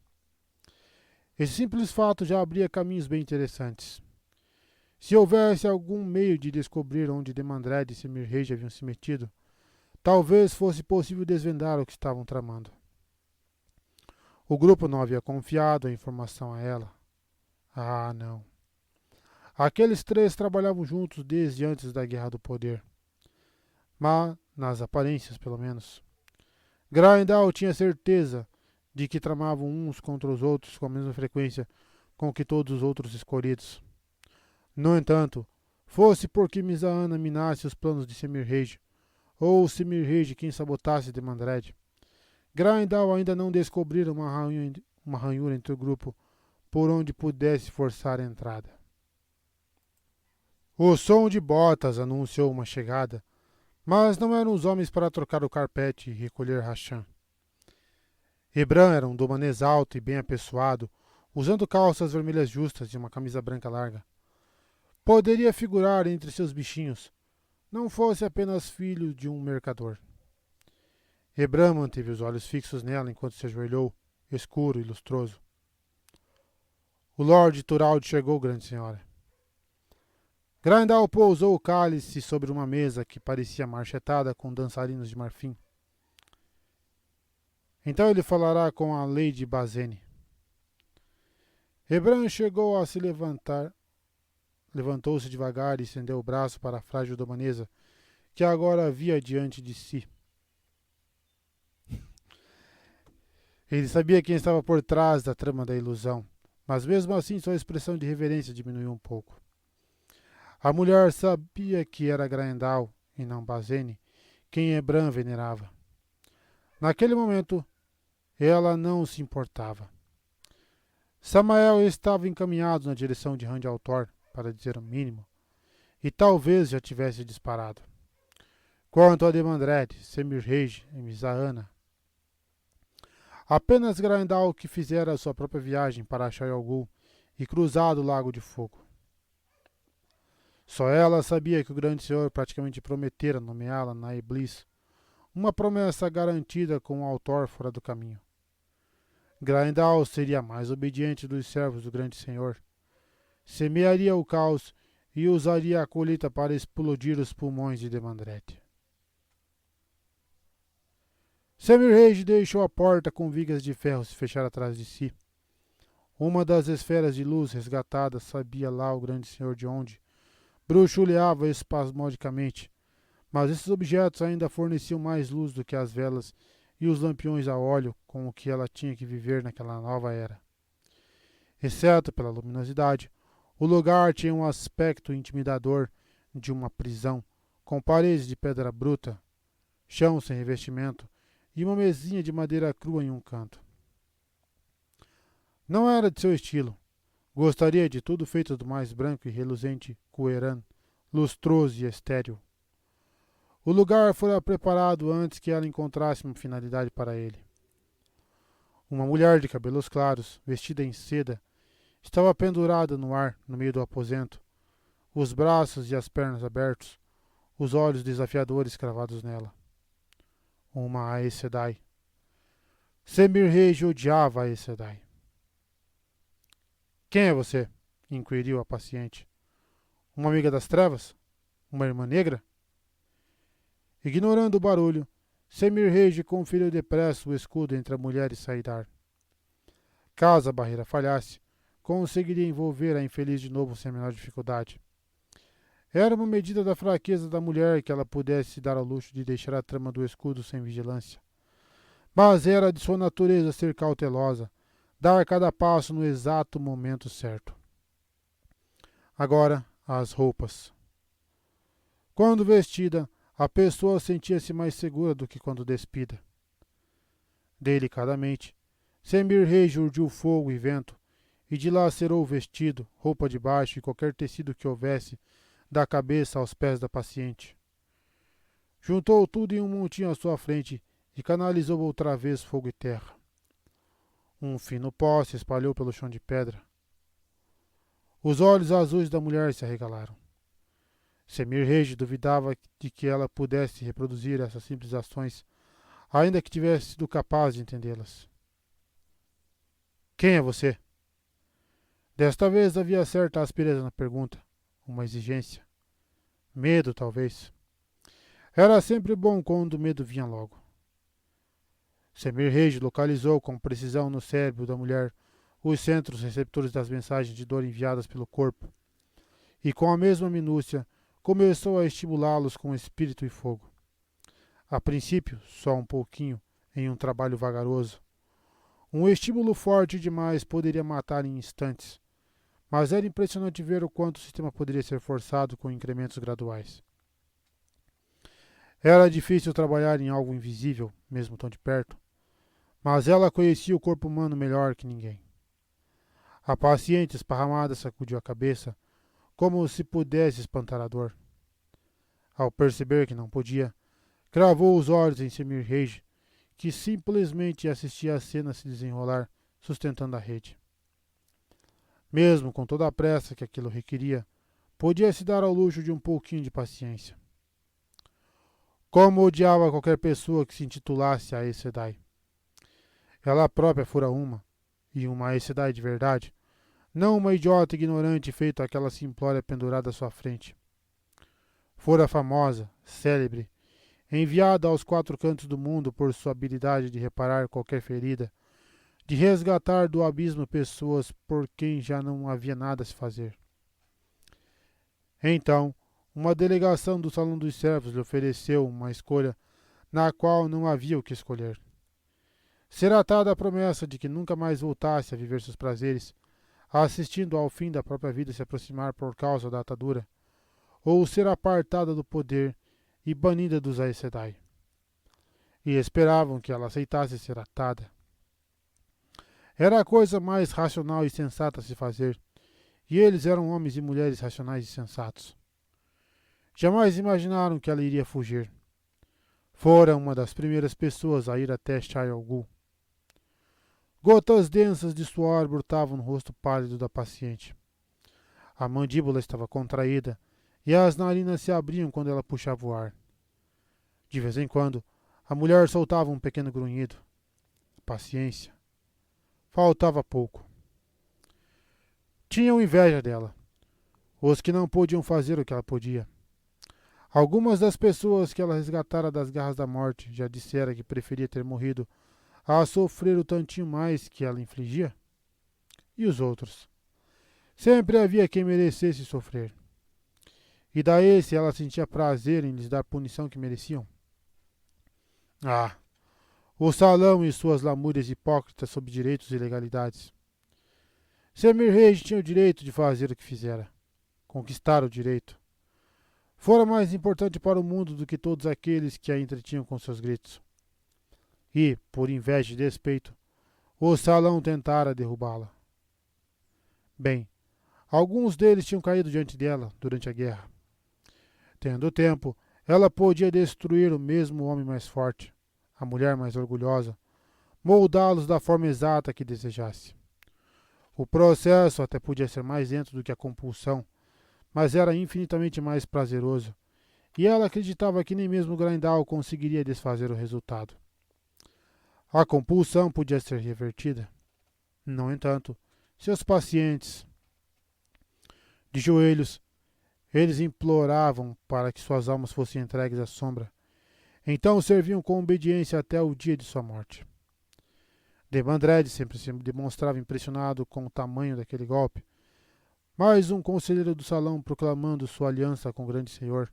Speaker 1: Esse simples fato já abria caminhos bem interessantes. Se houvesse algum meio de descobrir onde Demandred e Semir Reis haviam se metido, talvez fosse possível desvendar o que estavam tramando. O grupo não havia confiado a informação a ela. Ah, não. Aqueles três trabalhavam juntos desde antes da Guerra do Poder. Mas, nas aparências, pelo menos. Grindal tinha certeza de que tramavam uns contra os outros com a mesma frequência com que todos os outros escolhidos. No entanto, fosse porque Misaana minasse os planos de Semir Reis, ou Semir Reis quem sabotasse Demandred, Grindal ainda não descobrira uma ranhura entre o grupo por onde pudesse forçar a entrada. O som de botas anunciou uma chegada, mas não eram os homens para trocar o carpete e recolher rachã. Hebran era um domanês alto e bem apessoado, usando calças vermelhas justas e uma camisa branca larga. Poderia figurar entre seus bichinhos, não fosse apenas filho de um mercador. Hebran manteve os olhos fixos nela enquanto se ajoelhou, escuro e lustroso. O Lorde Turalde chegou, grande senhora. Grindal pousou o cálice sobre uma mesa que parecia marchetada com dançarinos de marfim. Então ele falará com a Lady Bazene. Hebran chegou a se levantar. Levantou-se devagar e estendeu o braço para a frágil domanesa, que agora via diante de si. Ele sabia quem estava por trás da trama da ilusão, mas mesmo assim sua expressão de reverência diminuiu um pouco. A mulher sabia que era Grindal, e não Bazene, quem Hebran venerava. Naquele momento, ela não se importava. Samael estava encaminhado na direção de Rand Altor, para dizer o mínimo, e talvez já tivesse disparado. Quanto a Demandred, Semir Reis e Misaana, apenas Grindal que fizera sua própria viagem para Shayol Ghul e cruzado o Lago de Fogo. Só ela sabia que o grande senhor praticamente prometera nomeá-la na Iblis, uma promessa garantida com o autor fora do caminho. Grindal seria a mais obediente dos servos do grande senhor. Semearia o caos e usaria a colheita para explodir os pulmões de Demandred. Semir Reis deixou a porta com vigas de ferro se fechar atrás de si. Uma das esferas de luz resgatadas sabia lá o grande senhor de onde bruxuleava espasmodicamente, mas esses objetos ainda forneciam mais luz do que as velas e os lampiões a óleo com o que ela tinha que viver naquela nova era. Exceto pela luminosidade, o lugar tinha um aspecto intimidador de uma prisão, com paredes de pedra bruta, chão sem revestimento e uma mesinha de madeira crua em um canto. Não era de seu estilo. Gostaria de tudo feito do mais branco e reluzente Cueran, lustroso e estéril. O lugar fora preparado antes que ela encontrasse uma finalidade para ele. Uma mulher de cabelos claros, vestida em seda, estava pendurada no ar no meio do aposento, os braços e as pernas abertos, os olhos desafiadores cravados nela. Uma Aes Sedai. Semir Reis odiava a Aes Sedai. Quem é você? Inquiriu a paciente. Uma amiga das trevas? Uma irmã negra? Ignorando o barulho, Semir Reis conferiu depressa o escudo entre a mulher e Saidar. Caso a barreira falhasse, conseguiria envolver a infeliz de novo sem a menor dificuldade. Era uma medida da fraqueza da mulher que ela pudesse dar ao luxo de deixar a trama do escudo sem vigilância. Mas era de sua natureza ser cautelosa, dar cada passo no exato momento certo. Agora, as roupas. Quando vestida, a pessoa sentia-se mais segura do que quando despida. Delicadamente, Semir-Rei urdiu fogo e vento, e dilacerou o vestido, roupa de baixo e qualquer tecido que houvesse, da cabeça aos pés da paciente. Juntou tudo em um montinho à sua frente e canalizou outra vez fogo e terra. Um fino pó se espalhou pelo chão de pedra. Os olhos azuis da mulher se arregalaram. Semir-Rei duvidava de que ela pudesse reproduzir essas simples ações, ainda que tivesse sido capaz de entendê-las. Quem é você? Desta vez havia certa aspereza na pergunta, uma exigência. Medo, talvez. Era sempre bom quando o medo vinha logo. Semir-Rei localizou com precisão no cérebro da mulher os centros receptores das mensagens de dor enviadas pelo corpo, e com a mesma minúcia começou a estimulá-los com espírito e fogo. A princípio, só um pouquinho, em um trabalho vagaroso. Um estímulo forte demais poderia matar em instantes, mas era impressionante ver o quanto o sistema poderia ser forçado com incrementos graduais. Era difícil trabalhar em algo invisível, mesmo tão de perto, mas ela conhecia o corpo humano melhor que ninguém. A paciente esparramada sacudiu a cabeça, como se pudesse espantar a dor. Ao perceber que não podia, cravou os olhos em Semir-Rei, que simplesmente assistia a cena se desenrolar, sustentando a rede. Mesmo com toda a pressa que aquilo requeria, podia se dar ao luxo de um pouquinho de paciência. Como odiava qualquer pessoa que se intitulasse Aes Sedai. Ela própria fora uma, e uma Aes Sedai de verdade, não uma idiota ignorante feita aquela simplória pendurada à sua frente. Fora famosa, célebre, enviada aos 4 cantos do mundo por sua habilidade de reparar qualquer ferida, de resgatar do abismo pessoas por quem já não havia nada a se fazer. Então, uma delegação do Salão dos Servos lhe ofereceu uma escolha na qual não havia o que escolher. Ser atada à promessa de que nunca mais voltasse a viver seus prazeres, assistindo ao fim da própria vida se aproximar por causa da atadura, ou ser apartada do poder e banida dos Aes Sedai. E esperavam que ela aceitasse ser atada. Era a coisa mais racional e sensata a se fazer, e eles eram homens e mulheres racionais e sensatos. Jamais imaginaram que ela iria fugir. Fora uma das primeiras pessoas a ir até Shai Ghul. Gotas densas de suor brotavam no rosto pálido da paciente. A mandíbula estava contraída e as narinas se abriam quando ela puxava o ar. De vez em quando, a mulher soltava um pequeno grunhido. Paciência. Faltava pouco. Tinham inveja dela. Os que não podiam fazer o que ela podia. Algumas das pessoas que ela resgatara das garras da morte já dissera que preferia ter morrido a sofrer o tantinho mais que ela infligia? E os outros? Sempre havia quem merecesse sofrer. E daí se ela sentia prazer em lhes dar a punição que mereciam? Ah, o salão e suas lamúrias hipócritas sobre direitos e legalidades. Semir-Rei tinha o direito de fazer o que fizera. Conquistar o direito. Fora mais importante para o mundo do que todos aqueles que a entretinham com seus gritos. E, por inveja e despeito, o salão tentara derrubá-la. Bem, alguns deles tinham caído diante dela durante a guerra. Tendo tempo, ela podia destruir o mesmo homem mais forte, a mulher mais orgulhosa, moldá-los da forma exata que desejasse. O processo até podia ser mais lento do que a compulsão, mas era infinitamente mais prazeroso, e ela acreditava que nem mesmo Grindal conseguiria desfazer o resultado. A compulsão podia ser revertida. No entanto, seus pacientes, de joelhos, eles imploravam para que suas almas fossem entregues à sombra. Então serviam com obediência até o dia de sua morte. Demandred sempre se demonstrava impressionado com o tamanho daquele golpe. Mais um conselheiro do salão proclamando sua aliança com o grande senhor.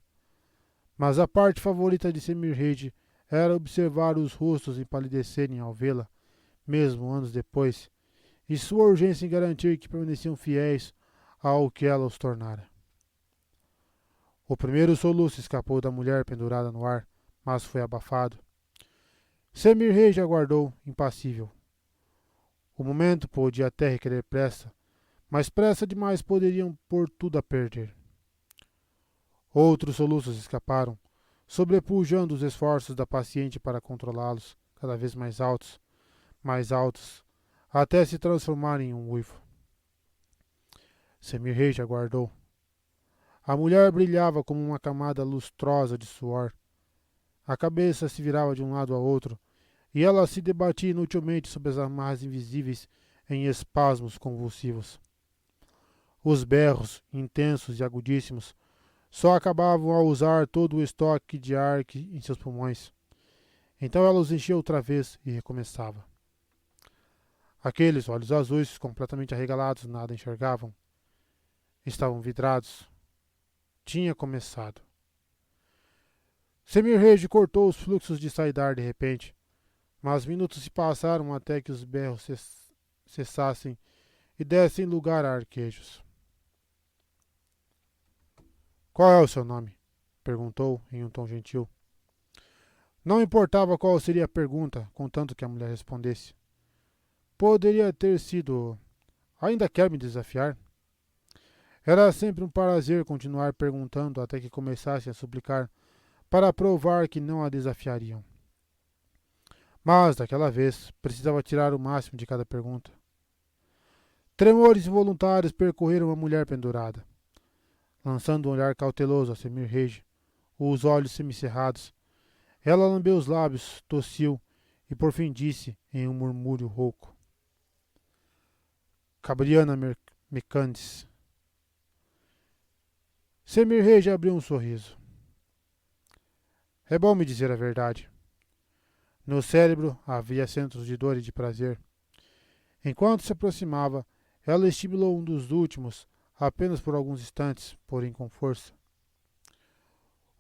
Speaker 1: Mas a parte favorita de Semirhage era observar os rostos empalidecerem ao vê-la, mesmo anos depois, e sua urgência em garantir que permaneciam fiéis ao que ela os tornara. O primeiro soluço escapou da mulher pendurada no ar, mas foi abafado. Semirhage aguardou, impassível. O momento podia até requerer pressa, mas pressa demais poderiam pôr tudo a perder. Outros soluços escaparam, sobrepujando os esforços da paciente para controlá-los, cada vez mais altos, até se transformarem em um uivo. Semirhage aguardou. A mulher brilhava como uma camada lustrosa de suor. A cabeça se virava de um lado a outro, e ela se debatia inutilmente sob as amarras invisíveis em espasmos convulsivos. Os berros, intensos e agudíssimos, só acabavam ao usar todo o estoque de ar em seus pulmões. Então ela os enchia outra vez e recomeçava. Aqueles olhos azuis, completamente arregalados, nada enxergavam. Estavam vidrados. Tinha começado. Semirhage cortou os fluxos de saidar de repente, mas minutos se passaram até que os berros cessassem e dessem lugar a arquejos. Qual é o seu nome? Perguntou em um tom gentil. Não importava qual seria a pergunta, contanto que a mulher respondesse. Poderia ter sido: ainda quer me desafiar? Era sempre um prazer continuar perguntando até que começassem a suplicar para provar que não a desafiariam. Mas, daquela vez, precisava tirar o máximo de cada pergunta. Tremores involuntários percorreram a mulher pendurada. Lançando um olhar cauteloso a Semirhage, os olhos semicerrados, ela lambeu os lábios, tossiu e por fim disse em um murmúrio rouco: Cabriana Mercantis. Semirhage abriu um sorriso. É bom me dizer a verdade. No cérebro havia centros de dor e de prazer. Enquanto se aproximava, ela estimulou um dos últimos, apenas por alguns instantes, porém com força.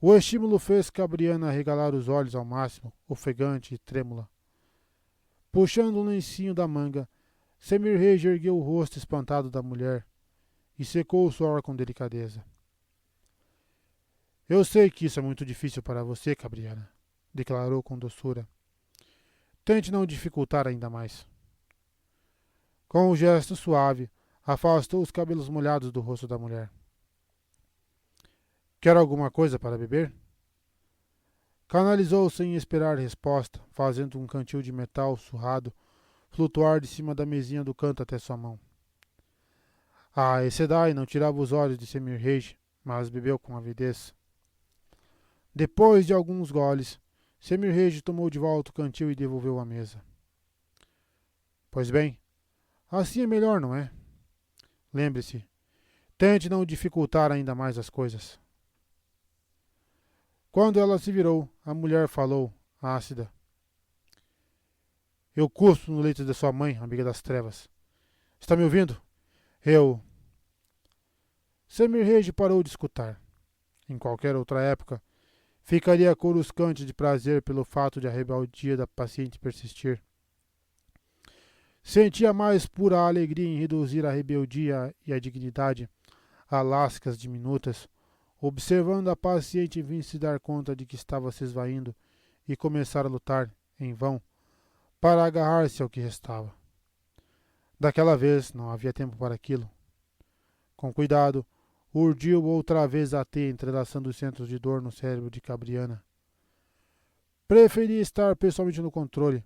Speaker 1: O estímulo fez Cabriana arregalar os olhos ao máximo, ofegante e trêmula. Puxando um lencinho da manga, Semirhage ergueu o rosto espantado da mulher e secou o suor com delicadeza. Eu sei que isso é muito difícil para você, Cabriana, declarou com doçura. Tente não dificultar ainda mais. Com um gesto suave, afastou os cabelos molhados do rosto da mulher. Quer alguma coisa para beber? Canalizou sem esperar resposta, fazendo um cantil de metal surrado flutuar de cima da mesinha do canto até sua mão. A Sedai não tirava os olhos de Semirhage, mas bebeu com avidez. Depois de alguns goles, Semirhage tomou de volta o cantil e devolveu à mesa. Pois bem, assim é melhor, não é? Lembre-se, tente não dificultar ainda mais as coisas. Quando ela se virou, a mulher falou, ácida. Eu cuspo no leito de sua mãe, amiga das trevas. Está me ouvindo? Semirhage parou de escutar. Em qualquer outra época, ficaria coruscante de prazer pelo fato de a rebeldia da paciente persistir. Sentia mais pura alegria em reduzir a rebeldia e a dignidade a lascas diminutas, observando a paciente vir se dar conta de que estava se esvaindo e começar a lutar, em vão, para agarrar-se ao que restava. Daquela vez não havia tempo para aquilo. Com cuidado, urdiu outra vez a teia entrelaçando os centros de dor no cérebro de Cabriana. Preferia estar pessoalmente no controle,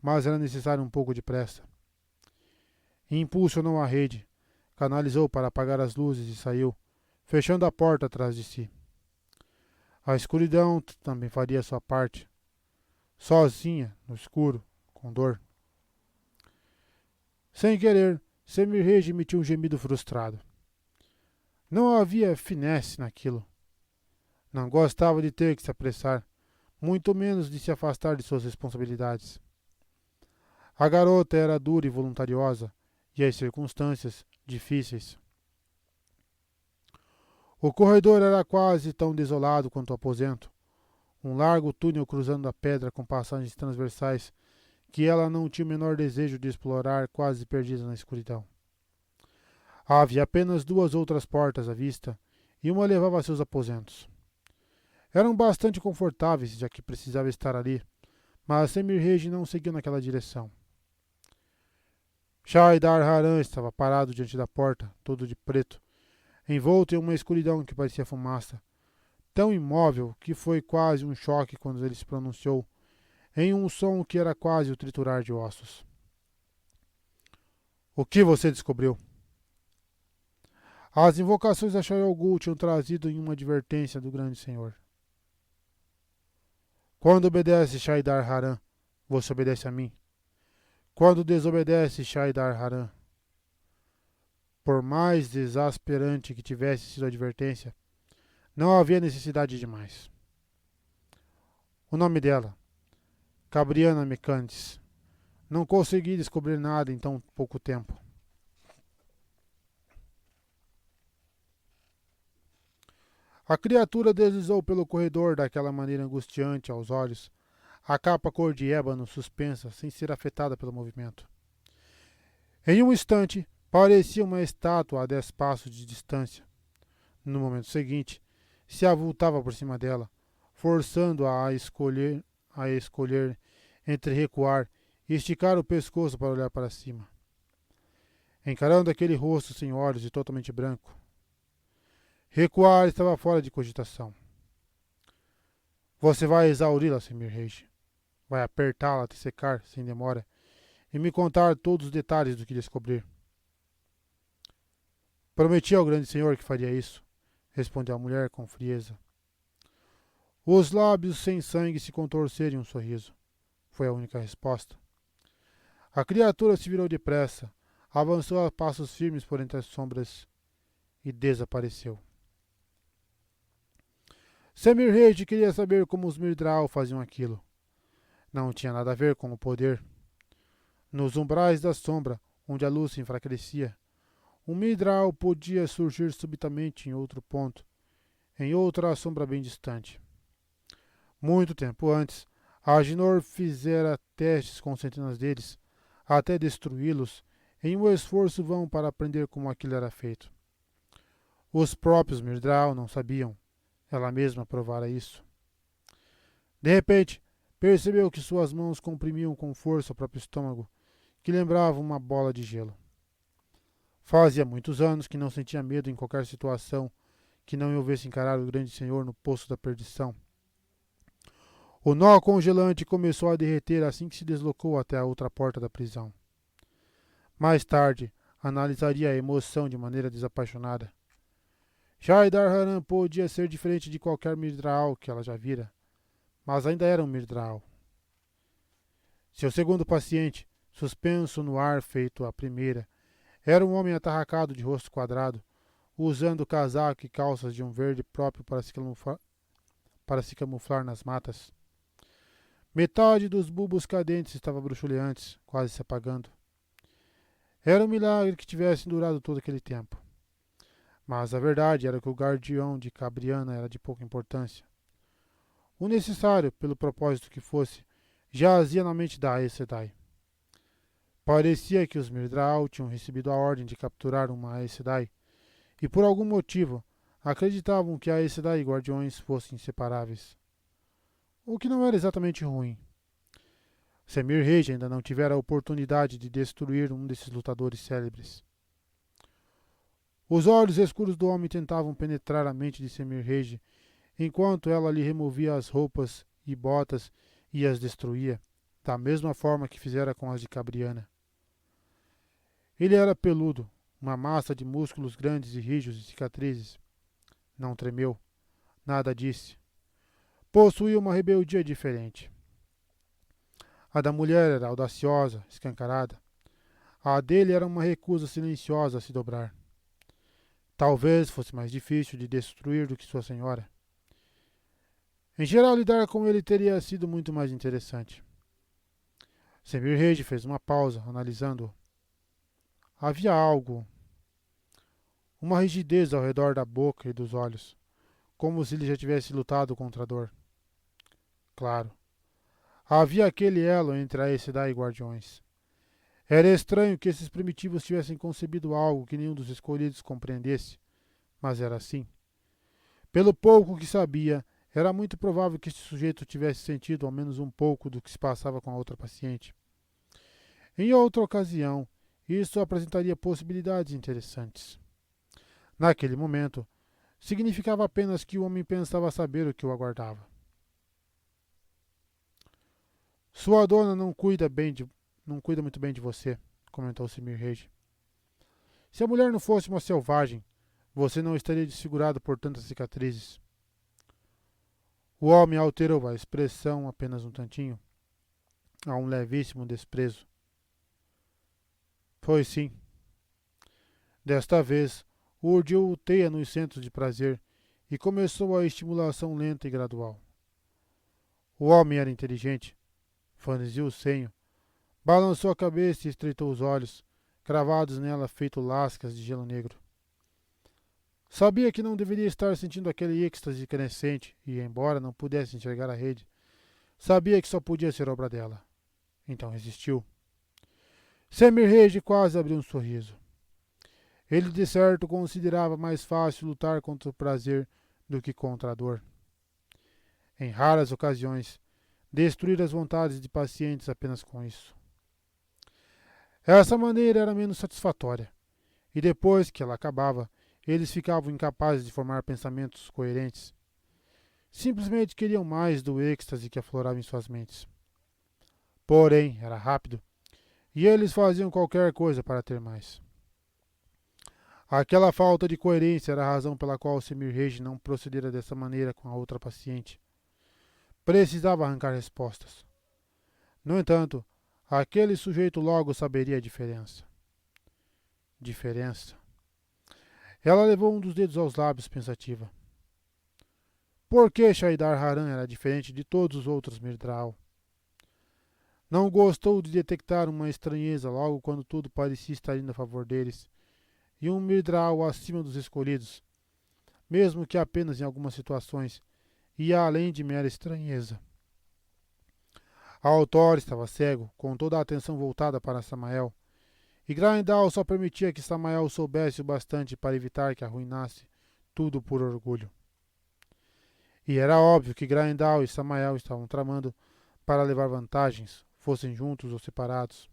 Speaker 1: mas era necessário um pouco de pressa. Impulsionou a rede, canalizou para apagar as luzes e saiu, fechando a porta atrás de si. A escuridão também faria sua parte. Sozinha, no escuro, com dor. Sem querer, Semirhage emitiu um gemido frustrado. Não havia finesse naquilo. Não gostava de ter que se apressar, muito menos de se afastar de suas responsabilidades. A garota era dura e voluntariosa, e as circunstâncias difíceis. O corredor era quase tão desolado quanto o aposento, um largo túnel cruzando a pedra com passagens transversais que ela não tinha o menor desejo de explorar, quase perdida na escuridão. Havia apenas 2 outras portas à vista, e uma levava a seus aposentos. Eram bastante confortáveis, já que precisava estar ali, mas Semirhage não seguiu naquela direção. Shaidar Haran estava parado diante da porta, todo de preto, envolto em uma escuridão que parecia fumaça, tão imóvel que foi quase um choque quando ele se pronunciou, em um som que era quase o triturar de ossos. O que você descobriu? As invocações a Shayol Ghul tinham trazido em uma advertência do grande senhor. Quando obedece Shaidar Haran, você obedece a mim. Quando desobedece Shaidar Haran, por mais exasperante que tivesse sido a advertência, não havia necessidade de mais. O nome dela, Cabriana Mecantes. Não consegui descobrir nada em tão pouco tempo. A criatura deslizou pelo corredor daquela maneira angustiante aos olhos, a capa cor de ébano suspensa, sem ser afetada pelo movimento. Em um instante, parecia uma estátua a 10 passos de distância. No momento seguinte, se avultava por cima dela, forçando-a a escolher entre recuar e esticar o pescoço para olhar para cima. Encarando aquele rosto sem olhos e totalmente branco, recuar estava fora de cogitação. Você vai exauri-la, Semirhage. Vai apertá-la até secar, sem demora, e me contar todos os detalhes do que descobrir. Prometi ao grande senhor que faria isso, respondeu a mulher com frieza. Os lábios sem sangue se contorceram em um sorriso. Foi a única resposta. A criatura se virou depressa, avançou a passos firmes por entre as sombras e desapareceu. Semirhage queria saber como os Myrddraal faziam aquilo. Não tinha nada a ver com o poder. Nos umbrais da sombra, onde a luz se enfraquecia, um Myrddraal podia surgir subitamente em outro ponto, em outra sombra bem distante. Muito tempo antes, Aginor fizera testes com centenas deles, até destruí-los, em um esforço vão para aprender como aquilo era feito. Os próprios Myrddraal não sabiam. Ela mesma provara isso. De repente, percebeu que suas mãos comprimiam com força o próprio estômago, que lembrava uma bola de gelo. Fazia muitos anos que não sentia medo em qualquer situação que não houvesse encarar o grande senhor no poço da perdição. O nó congelante começou a derreter assim que se deslocou até a outra porta da prisão. Mais tarde, analisaria a emoção de maneira desapaixonada. Shaidar Haran podia ser diferente de qualquer Myrddraal que ela já vira, mas ainda era um Myrddraal. Seu segundo paciente, suspenso no ar feito a primeira, era um homem atarracado de rosto quadrado, usando casaco e calças de um verde próprio para se camuflar nas matas. Metade dos bulbos cadentes estava bruxuleantes, quase se apagando. Era um milagre que tivessem durado todo aquele tempo. Mas a verdade era que o guardião de Cabriana era de pouca importância. O necessário, pelo propósito que fosse, jazia na mente da Aes Sedai. Parecia que os Myrddraal tinham recebido a ordem de capturar uma Aes Sedai, e por algum motivo acreditavam que a Aes Sedai e guardiões fossem inseparáveis. O que não era exatamente ruim. Semirhage ainda não tivera a oportunidade de destruir um desses lutadores célebres. Os olhos escuros do homem tentavam penetrar a mente de Semirhage, enquanto ela lhe removia as roupas e botas e as destruía, da mesma forma que fizera com as de Cabriana. Ele era peludo, uma massa de músculos grandes e rijos e cicatrizes. Não tremeu, nada disse. Possuía uma rebeldia diferente. A da mulher era audaciosa, escancarada. A dele era uma recusa silenciosa a se dobrar. Talvez fosse mais difícil de destruir do que sua senhora. Em geral, lidar com ele teria sido muito mais interessante. Semirhage fez uma pausa, analisando-o. Havia algo, uma rigidez ao redor da boca e dos olhos, como se ele já tivesse lutado contra a dor. Claro, havia aquele elo entre a Aes Sedai e Guardiões. Era estranho que esses primitivos tivessem concebido algo que nenhum dos escolhidos compreendesse, mas era assim. Pelo pouco que sabia, era muito provável que este sujeito tivesse sentido ao menos um pouco do que se passava com a outra paciente. Em outra ocasião, isso apresentaria possibilidades interessantes. Naquele momento, significava apenas que o homem pensava saber o que o aguardava. Sua dona não cuida muito bem de você, comentou Semirhage. Se a mulher não fosse uma selvagem, você não estaria desfigurado por tantas cicatrizes. O homem alterou a expressão apenas um tantinho, a um levíssimo desprezo. Pois sim. Desta vez, urdiu teia nos centros de prazer e começou a estimulação lenta e gradual. O homem era inteligente. Franziu o senho, balançou a cabeça e estreitou os olhos, cravados nela feito lascas de gelo negro. Sabia que não deveria estar sentindo aquele êxtase crescente e, embora não pudesse enxergar a rede, sabia que só podia ser obra dela. Então resistiu. Semirhage quase abriu um sorriso. Ele de certo considerava mais fácil lutar contra o prazer do que contra a dor. Em raras ocasiões, destruir as vontades de pacientes apenas com isso. Essa maneira era menos satisfatória, e depois que ela acabava, eles ficavam incapazes de formar pensamentos coerentes. Simplesmente queriam mais do êxtase que aflorava em suas mentes. Porém, era rápido, e eles faziam qualquer coisa para ter mais. Aquela falta de coerência era a razão pela qual Semirhage não procedera dessa maneira com a outra paciente. Precisava arrancar respostas. No entanto, aquele sujeito logo saberia a diferença. Diferença. Ela levou um dos dedos aos lábios, pensativa. Por que Shaidar Haran era diferente de todos os outros Myrddraal? Não gostou de detectar uma estranheza logo quando tudo parecia estar indo a favor deles, e um Myrddraal acima dos escolhidos, mesmo que apenas em algumas situações, ia além de mera estranheza. Altor estava cego, com toda a atenção voltada para Samael, e Graendal só permitia que Samael soubesse o bastante para evitar que arruinasse tudo por orgulho. E era óbvio que Graendal e Samael estavam tramando para levar vantagens, fossem juntos ou separados.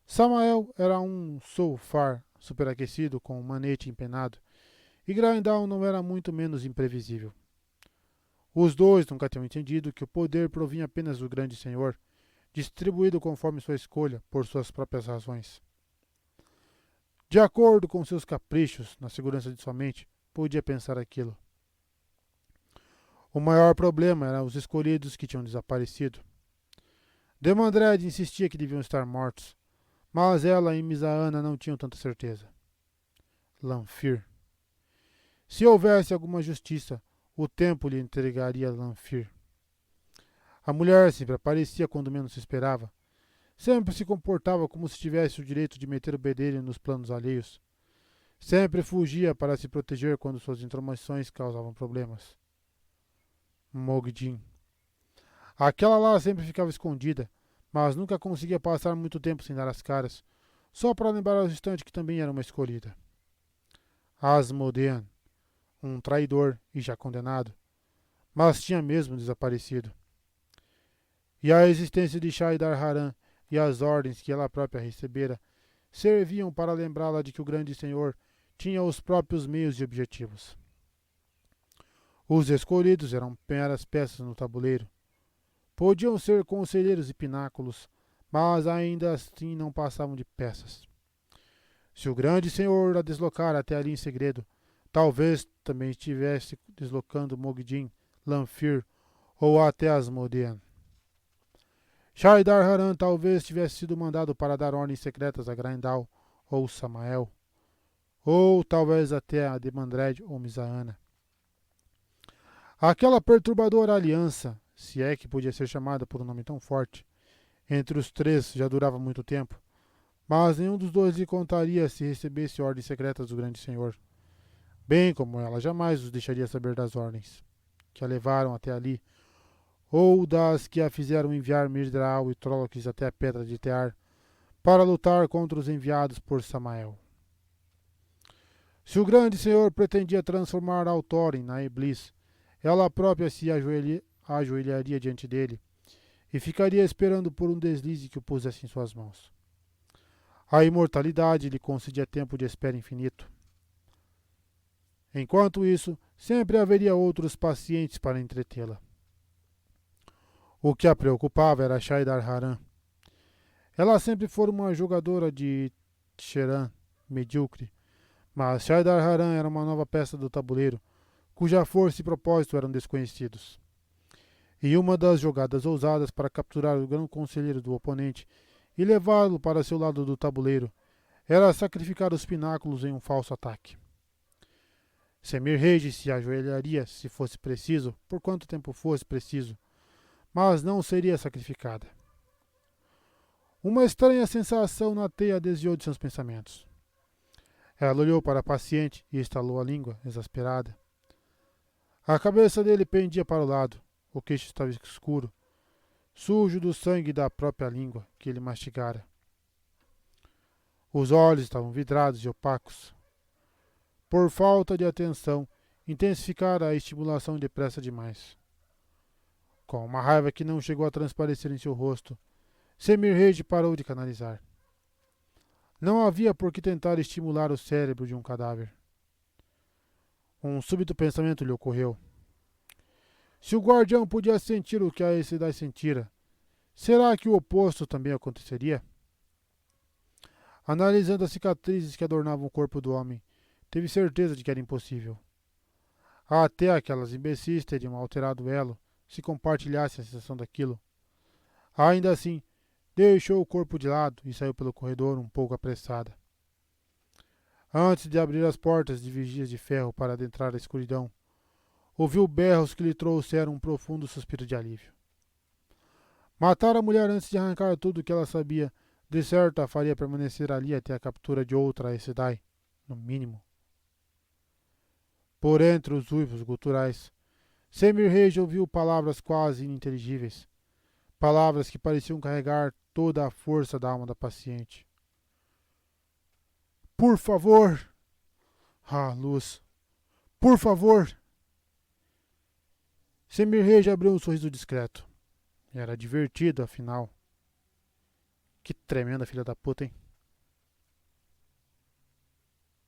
Speaker 1: Samael era um Soulfar superaquecido com um manete empenado, e Graendal não era muito menos imprevisível. Os dois nunca tinham entendido que o poder provinha apenas do grande senhor, distribuído conforme sua escolha, por suas próprias razões. De acordo com seus caprichos, na segurança de sua mente, podia pensar aquilo. O maior problema eram os escolhidos que tinham desaparecido. Demandred insistia que deviam estar mortos, mas ela e Misaana não tinham tanta certeza. Lanfir. Se houvesse alguma justiça, o tempo lhe entregaria Lanfir. A mulher sempre aparecia quando menos se esperava. Sempre se comportava como se tivesse o direito de meter o bedelho nos planos alheios. Sempre fugia para se proteger quando suas intromissões causavam problemas. Mogdin. Aquela lá sempre ficava escondida, mas nunca conseguia passar muito tempo sem dar as caras, só para lembrar ao instante que também era uma escolhida. Asmodean. Um traidor e já condenado, mas tinha mesmo desaparecido. E a existência de Shaidar Haran e as ordens que ela própria recebera serviam para lembrá-la de que o grande senhor tinha os próprios meios e objetivos. Os escolhidos eram meras peças no tabuleiro. Podiam ser conselheiros e pináculos, mas ainda assim não passavam de peças. Se o grande senhor a deslocara até ali em segredo, talvez também estivesse deslocando Mogdin, Lanfir ou até Asmodean. Shaidar Haran talvez tivesse sido mandado para dar ordens secretas a Graendal ou Samael, ou talvez até a Demandred ou Misaana. Aquela perturbadora aliança, se é que podia ser chamada por um nome tão forte, entre os três já durava muito tempo, mas nenhum dos dois lhe contaria se recebesse ordens secretas do grande senhor, bem como ela jamais os deixaria saber das ordens que a levaram até ali, ou das que a fizeram enviar Mirdraal e Trollocs até a Pedra de Tear para lutar contra os enviados por Samael. Se o grande senhor pretendia transformar Althorin na Iblis, ela própria se ajoelharia diante dele e ficaria esperando por um deslize que o pusesse em suas mãos. A imortalidade lhe concedia tempo de espera infinito. Enquanto isso, sempre haveria outros pacientes para entretê-la. O que a preocupava era Shaidar Haran. Ela sempre fora uma jogadora de Cheran medíocre, mas Shaidar Haran era uma nova peça do tabuleiro, cuja força e propósito eram desconhecidos. E uma das jogadas ousadas para capturar o grão conselheiro do oponente e levá-lo para seu lado do tabuleiro era sacrificar os pináculos em um falso ataque. Semir Rage se ajoelharia se fosse preciso, por quanto tempo fosse preciso, mas não seria sacrificada. Uma estranha sensação na teia desviou de seus pensamentos. Ela olhou para a paciente e estalou a língua, exasperada. A cabeça dele pendia para o lado, o queixo estava escuro, sujo do sangue da própria língua que ele mastigara. Os olhos estavam vidrados e opacos. Por falta de atenção, intensificara a estimulação depressa demais. Com uma raiva que não chegou a transparecer em seu rosto, Semir Rage parou de canalizar. Não havia por que tentar estimular o cérebro de um cadáver. Um súbito pensamento lhe ocorreu. Se o guardião podia sentir o que a Aes sentira, será que o oposto também aconteceria? Analisando as cicatrizes que adornavam o corpo do homem, teve certeza de que era impossível. Até aquelas imbecis teriam alterado o elo se compartilhassem a sensação daquilo. Ainda assim, deixou o corpo de lado e saiu pelo corredor um pouco apressada. Antes de abrir as portas de vigias de ferro para adentrar a escuridão, ouviu berros que lhe trouxeram um profundo suspiro de alívio. Matar a mulher antes de arrancar tudo o que ela sabia, de certo a faria permanecer ali até a captura de outra Aes Sedai, no mínimo. Por entre os uivos guturais, Semir Rage ouviu palavras quase ininteligíveis, palavras que pareciam carregar toda a força da alma da paciente. Por favor! Ah, luz! Por favor! Semir Rage abriu um sorriso discreto. Era divertido, afinal. Que tremenda filha da puta, hein?